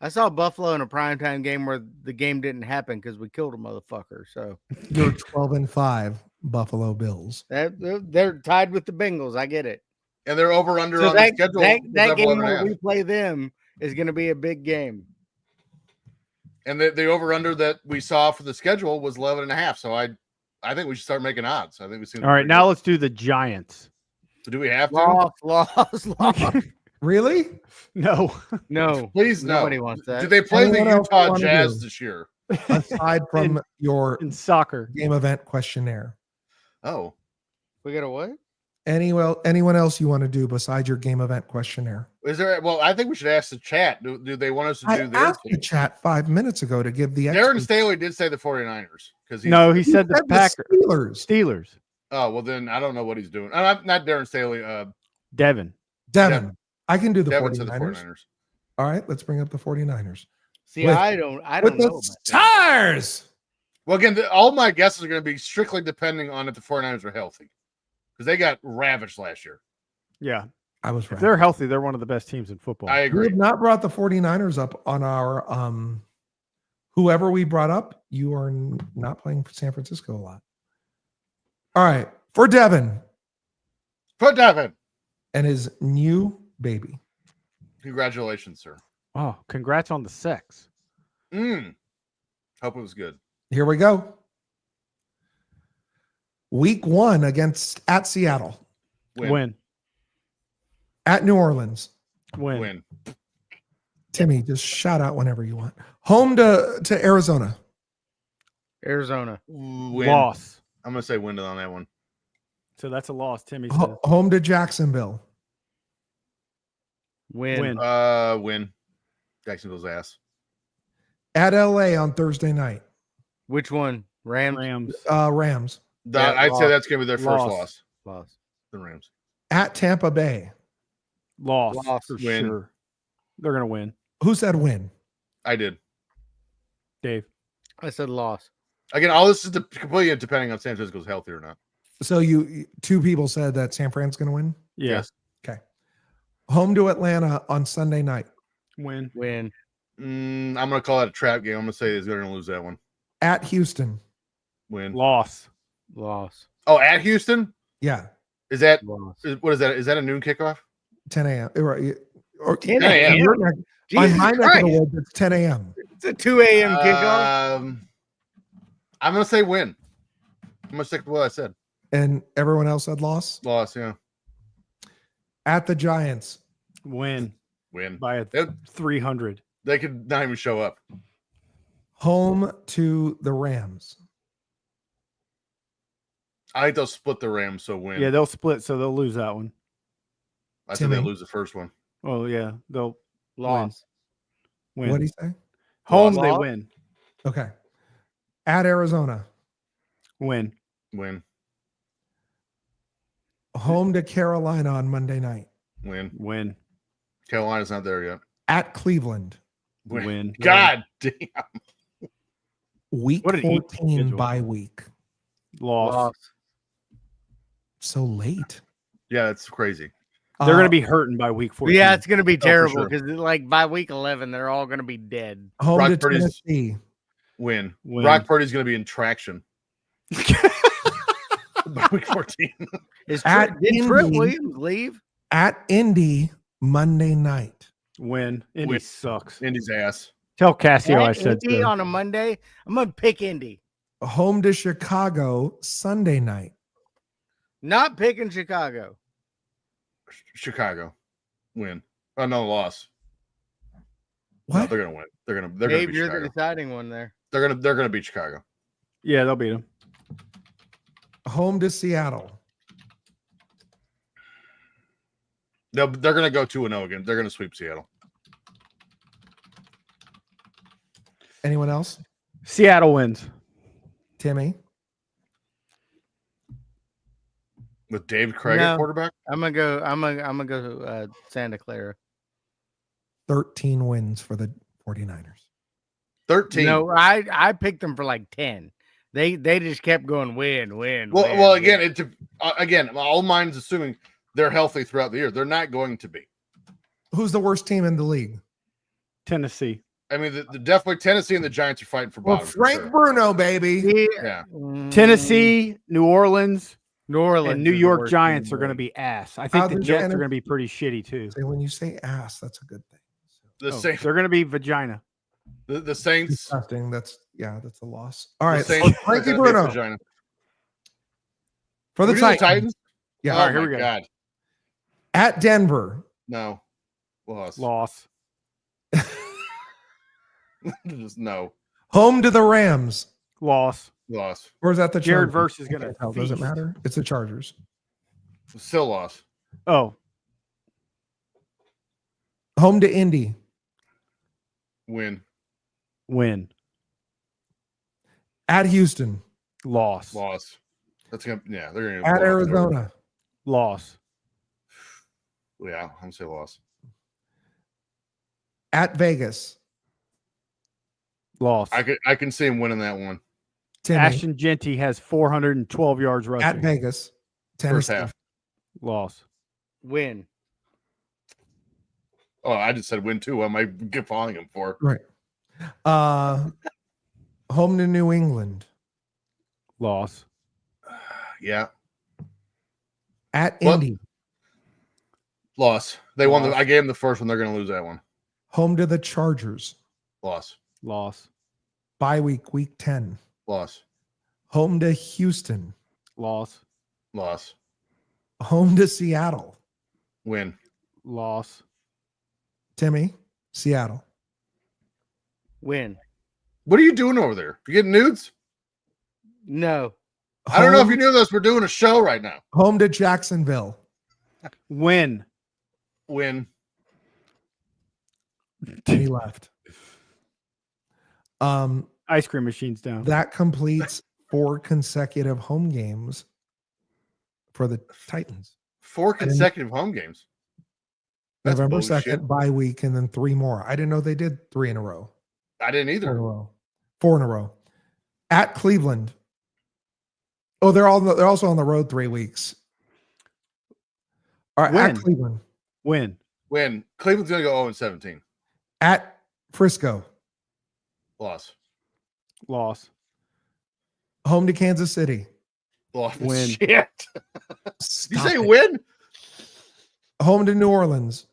I saw Buffalo in a primetime game where the game didn't happen because we killed a motherfucker. So You're 12-5 Buffalo Bills. they're tied with the Bengals. I get it. And they're over under So on that, the schedule. that was game over where half. we play them is going to be a big game. And the over under that we saw for the schedule was 11.5. So I think we should start making odds. I think we've seen. All right, now let's do the Giants. Do we have to? Lost. Really? No. No, Please no. nobody wants that. Did they play Anyone the else Utah wanna Jazz do? this year? Aside from your In soccer. game event questionnaire. Oh, We got a what? Anyone else you want to do besides your game event questionnaire? is there? Well, I think we should ask the chat. Do they want us to I do their asked the chat 5 minutes ago to give the Darren extra- Staley did say the 49ers because No, he said the said the Packers. Steelers. Steelers. Oh well, then I don't know what he's doing. Not Darren Staley. Devin. Devin. I can do the Devin said the 49ers. 49ers. All right, let's bring up the 49ers. See, With- I don't With know. the about that. Stars. Well, again, all my guesses are going to be strictly depending on if the 49ers are healthy because they got ravaged last year. Yeah. I was If right. they're healthy, they're one of the best teams in football. I We agree. have not brought the 49ers up on our whoever we brought up, you are not playing for San Francisco a lot. All right. For Devin Put Devin. and his new baby. Congratulations, sir. Oh, congrats on the sex. Hope it was good. Here we go. Week 1 at Seattle, Win. at New Orleans. Win. Timmy, just shout out whenever you want. Home to Arizona. Arizona. Win. Loss. I'm going to say win on that one. So that's a loss, Timmy says. Home to Jacksonville. Win. Win. Jacksonville's ass. At LA on Thursday night. Which one? Rams. Rams. I'd loss. say that's going to be their first Loss. Loss. The Rams. At Tampa Bay. Loss. Loss. For Win. sure. They're going to win. Who said win? I did. Dave. I said loss. Again, all this is completely depending on San Francisco's healthy or not. So two people said that San Fran's going to win. Yes. Okay. Home to Atlanta on Sunday night. Win. Win. I'm going to call that a trap game. I'm going to say they're going to lose that one. At Houston. Win. Loss. Loss. Oh, at Houston? Yeah. Is that Loss. what is that? Is that a noon kickoff? 10 a.m. Or 10 10 a.m. your neck- on Jesus my neck of Christ. the woods, it's 10 a.m. It's a 2 a.m. kickoff. I'm going to say win. I'm going to stick with what I said. And everyone else said loss. Loss, yeah. At the Giants. Win. Win. By a They, 300. they could not even show up. Home to the Rams. I think they'll split the Rams, so win. Yeah, they'll split, so they'll lose that one. I think they'll Timmy. lose the first one. Oh, yeah. They'll Loss. win. What do you say? Home, Loss. they win. Okay. At Arizona. Win. Win. Home to Carolina on Monday night. Win. Win. Carolina's not there yet. At Cleveland. Win. God damn. Week What an easy 14 schedule. bye week. Loss. So late. Yeah, it's crazy. They're going to be hurting by week 14. Yeah, it's going to be terrible sure. because like by week 11, they're all going to be dead. home Brock to Purdy's- Tennessee. Win. Win. Brock Purdy's going to be in traction by week 14. Is At did Trent Indy. Williams leave? At Indy Monday night. Win. Indy Win. sucks. Indy's ass. Tell Cassio I At said Indy so. on a Monday. I'm going to pick Indy. Home to Chicago Sunday night. Not picking Chicago. Chicago. Win. Oh, no, loss. No, What? they're going to win. They're going to Dave, beat you're the Chicago. deciding one there. They're going to beat Chicago. Yeah, they'll beat them. Home to Seattle. They're going to go 2-0 again. They're going to sweep Seattle. Anyone else? Seattle wins. Timmy. With Dave Craig No. at quarterback? I'm gonna go. I'm gonna go. Santa Clara. 13 wins for the 49ers. 13. No, I picked them for like 10. They just kept going win. Well, again, again, all mine's assuming they're healthy throughout the year. They're not going to be. Who's the worst team in the league? Tennessee. I mean, the definitely Tennessee and the Giants are fighting for Well, bottom. for Frank sure. Bruno, baby. Yeah. Tennessee, New Orleans, New Orleans, and New is the York worst Giants team are going to in the be ass. I think How the did Jets are Tennessee- going to be pretty shitty too. Say when you say ass, that's a good thing. The Oh, Saints. they're going to be vagina. The Saints. Disgusting. That's a loss. All right. The Saints Frankie are gonna be Bruno vagina. for the We do Titans. Yeah. Oh All right, here my we go. God. At Denver. No. Loss. Loss. Just no. Home to the Rams. Loss. Loss. Or is that the Jared Chargers? Verse is going to Can't tell. Does it matter? It's the Chargers. Still loss. Oh, Home to Indy. Win. win. At Houston. Loss. Loss. That's gonna. Yeah, they're gonna. At blow out the door. Arizona. Loss. Yeah, I'm gonna say loss. At Vegas. Loss. I can see him winning that one. Timmy. Ashton Genty has 412 yards rushing. At Vegas. First Tennessee. half. Loss. Win. Oh, I just said win too. What am I following him for? Right. Home to New England. Loss. Yeah, At What? Indy. loss. They won. Loss. I gave them the first one. They're gonna lose that one. Home to the Chargers. Loss. Loss. Bye week 10. Loss. Home to Houston. Loss. Loss. Home to Seattle. Win. Loss. Timmy. Seattle. Win. What are you doing over there? You getting nudes? No. I don't know if Home- you knew this. We're doing a show right now. Home to Jacksonville. Win. Win. He left. Ice cream machine's down. That completes 4 consecutive home games for the Titans. 4 consecutive home games. That's November bullshit. 2nd, bye week, and then 3 more. I didn't know they did 3 in a row. I didn't 4 in a either. row. 4 in a row. At Cleveland. Oh, they're also on the road 3 weeks. All right, Win. at Cleveland. Win. Win. Cleveland's gonna go 0-17. At Frisco. Loss. Loss. Home to Kansas City. Loss. Win. Shit. You Stop say it. win? Home to New Orleans.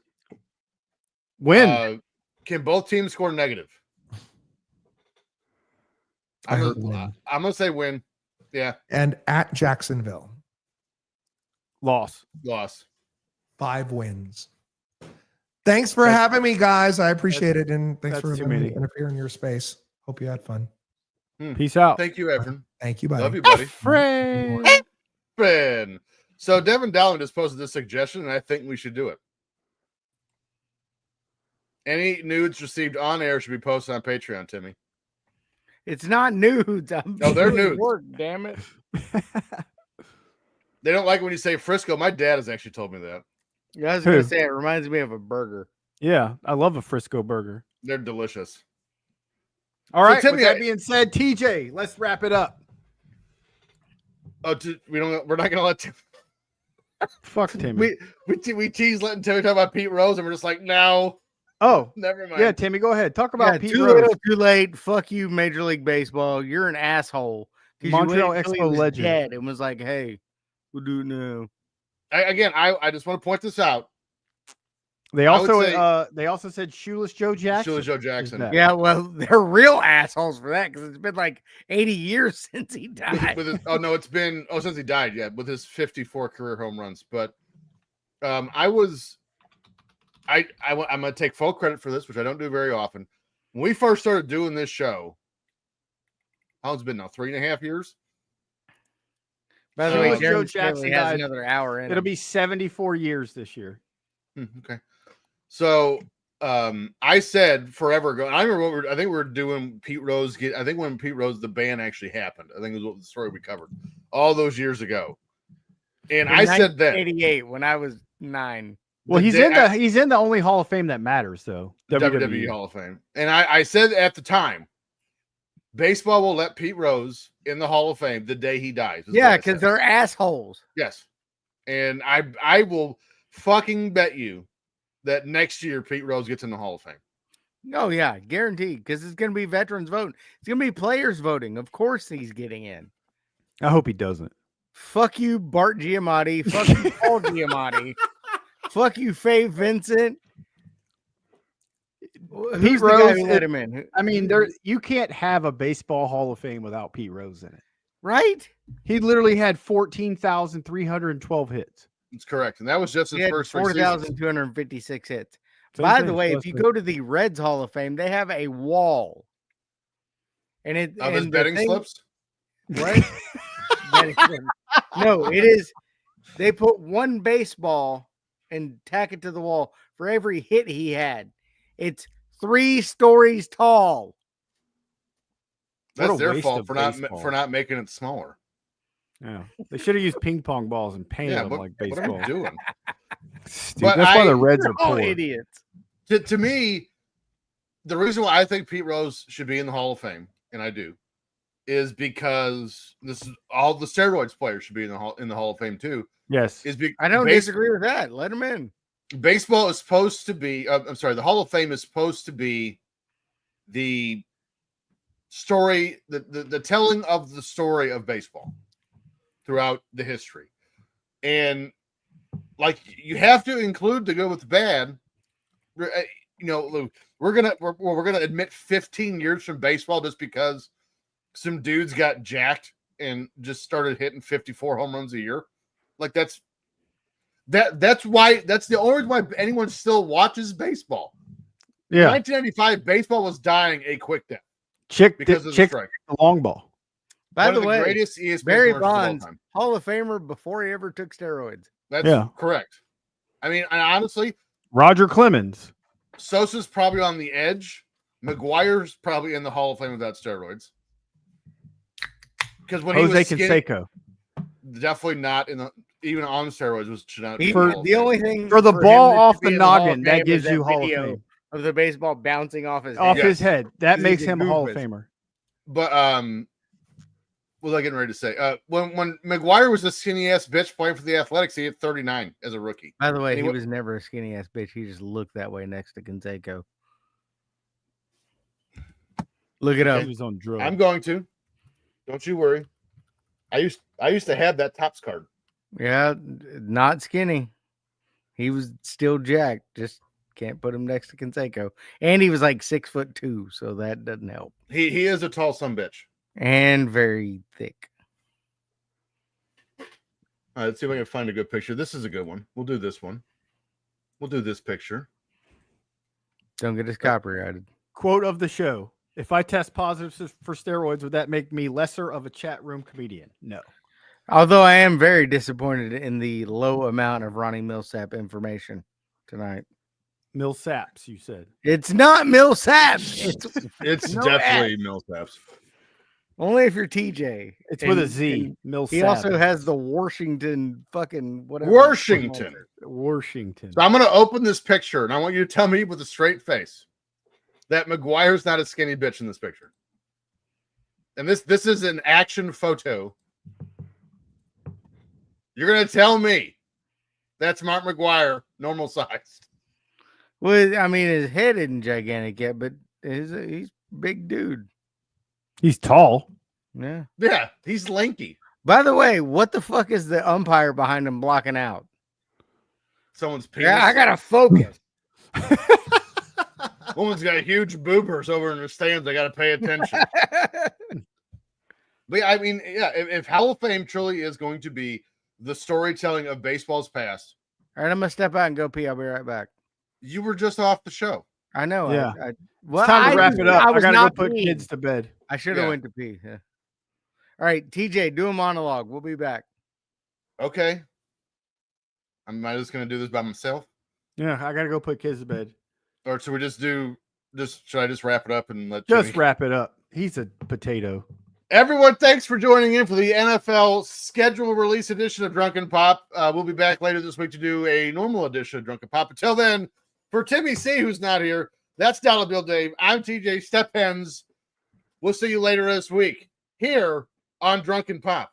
Win. Can both teams score negative? I I'm heard gonna, win. I'm gonna say win. Yeah, And at Jacksonville. Loss. loss. 5 wins. Thanks for having me, guys. I appreciate it. And thanks that's for too letting me many. interfere in your space. Hope you had fun. Peace out. Thank you, Evan. Thank you, buddy. Love you, buddy. Friend. Evan. So Devin Dowling just posted this suggestion, and I think we should do it. Any nudes received on air should be posted on Patreon, Timmy. It's not nudes. I'm No, they're doing nudes. Work, damn it. They don't like when you say Frisco. My dad has actually told me that. Yeah, I was gonna Who? say it reminds me of a burger. Yeah, I love a Frisco burger. They're delicious. All right. Timmy, with that I- being said, TJ, let's wrap it up. Oh, we're not gonna let Tim. Fuck Timmy. We tease letting Timmy talk about Pete Rose, and we're just like, no, Oh, never mind. yeah, Timmy, go ahead. Talk about Yeah, Pete too Rose. little, too late. Fuck you, Major League Baseball. You're an asshole. 'Cause you Montreal waited till he Expo was legend. dead and was like, "Hey, we'll do it now." I just want to point this out. They I would also say- they also said Shoeless Joe Jackson. Shoeless Joe Jackson. that. Yeah, well, they're real assholes for that because it's been like 80 years since he died. With his, it's been since he died, yeah, with his 54 career home runs. But I'm gonna take full credit for this, which I don't do very often. When we first started doing this show, how long's it been now? 3.5 years. By the way, Joe Joe Jackson Jackson has died. another hour in. It'll him. be 74 years this year. Okay. So I said forever ago, and I remember I think we were doing Pete Rose. I think when Pete Rose, the ban actually happened. I think it was the story we covered all those years ago. And In I said then, 1988 when I was 9. Well, The he's day- in the only Hall of Fame that matters, though. WWE Hall of Fame. And I said at the time, baseball will let Pete Rose in the Hall of Fame the day he dies. is Yeah, what I because said. they're assholes. Yes. And I will fucking bet you that next year Pete Rose gets in the Hall of Fame. Oh yeah, guaranteed. Because it's going to be veterans voting. It's going to be players voting. Of course, he's getting in. I hope he doesn't. Fuck you, Bart Giamatti. Fuck you, Paul Giamatti. Fuck you, Faye Vincent. Who's Pete the guy Rose, who let him in? I mean, you can't have a baseball Hall of Fame without Pete Rose in it. Right? He literally had 14,312 hits. It's correct. And that was just He his had first 3 seasons. 4,256 hits. Same By thing, the way, plus if you the- go to the Reds Hall of Fame, they have a wall. And it Of his and the betting thing- slips. Right? Betting slips. No, it is. They put one baseball and tack it to the wall for every hit he had. It's 3 stories tall. What That's a their waste fault of for baseball. not making it smaller. Yeah, they should have used ping pong balls and painted Yeah, them but like what are baseball. we doing? Stupid. But That's why the I- Reds They're are all poor. idiots. To me, the reason why I think Pete Rose should be in the Hall of Fame, and I do, is because this is all the steroids players should be in the Hall of Fame too. Yes, I don't disagree with that. Let him in. Baseball is supposed to be. I'm sorry, the Hall of Fame is supposed to be the story, the telling of the story of baseball throughout the history, and like you have to include the good with the bad. You know, we're gonna admit 15 years from baseball just because some dudes got jacked and just started hitting 54 home runs a year. Like that's the only reason why anyone still watches baseball. In yeah. 1995, baseball was dying a quick death Chick because of the chick strike. the long ball. By One the of way, greatest ESPN Barry commercials of all Bonds, time. Hall of Famer before he ever took steroids. That's Yeah. correct. I mean, honestly, Roger Clemens. Sosa's probably on the edge. McGuire's probably in the Hall of Fame without steroids. Because when he Jose was skinny, Canseco. definitely not in the even on steroids was should not be He, in the Hall of the Fame. only thing For the him ball that off should be the in Hall of noggin, that Fame gives is you Hall of video Fame. of the baseball bouncing off his Off head. his head. That He's makes a him a Hall of goofus. Famer. But what was I getting ready to say? When McGuire was a skinny ass bitch playing for the Athletics, he hit 39 as a rookie. By the way, he Anyway- was never a skinny ass bitch. He just looked that way next to Canseco. Look it up. He was on drugs. I'm going to. Don't you worry. I used to have that Topps card. Yeah, not skinny. He was still jacked. Just can't put him next to Canseco. And he was like 6'2", so that doesn't help. He is a tall son bitch. And very thick. All right, let's see if I can find a good picture. This is a good one. We'll do this one. We'll do this picture. Don't get us copyrighted. Quote of the show. If I test positive for steroids, would that make me lesser of a chat room comedian? No. Although I am very disappointed in the low amount of Ronnie Millsap information tonight. Millsaps, you said. It's not Millsap. It's It's No definitely Millsaps. only if you're TJ. It's with a And- Z. and Millsap. He also has the Washington fucking whatever. Washington. Washington. So I'm going to open this picture, and I want you to tell me with a straight face that McGuire's not a skinny bitch in this picture. And this is an action photo. You're going to tell me that's Mark McGuire, normal sized. Well, I mean, his head isn't gigantic yet, but he's a big dude. He's tall. Yeah. Yeah, he's lanky. By the way, what the fuck is the umpire behind him blocking out? Someone's penis. Yeah, I gotta focus. Woman's got huge boobers over in her stands. I got to pay attention. But yeah, I mean, yeah, if Hall of Fame truly is going to be the storytelling of baseball's past, All right, I'm gonna step out and go pee. I'll be right back. you were just off the show. I know. Yeah. Well, It's time to wrap it up. I was gotta go not put peeing. kids to bed. I should have Yeah. went to pee. Yeah. All right, TJ, do a monologue. We'll be back. Okay. Am I just going to do this by myself? Yeah, I gotta go put kids to bed. Or should we should I just wrap it up and let Just Jimmy- wrap it up. He's a potato. Everyone, thanks for joining in for the NFL schedule release edition of Drunken Pop. We'll be back later this week to do a normal edition of Drunken Pop. Until then, for Timmy C, who's not here, that's Dollar Bill Dave. I'm TJ Step Hens. We'll see you later this week here on Drunken Pop.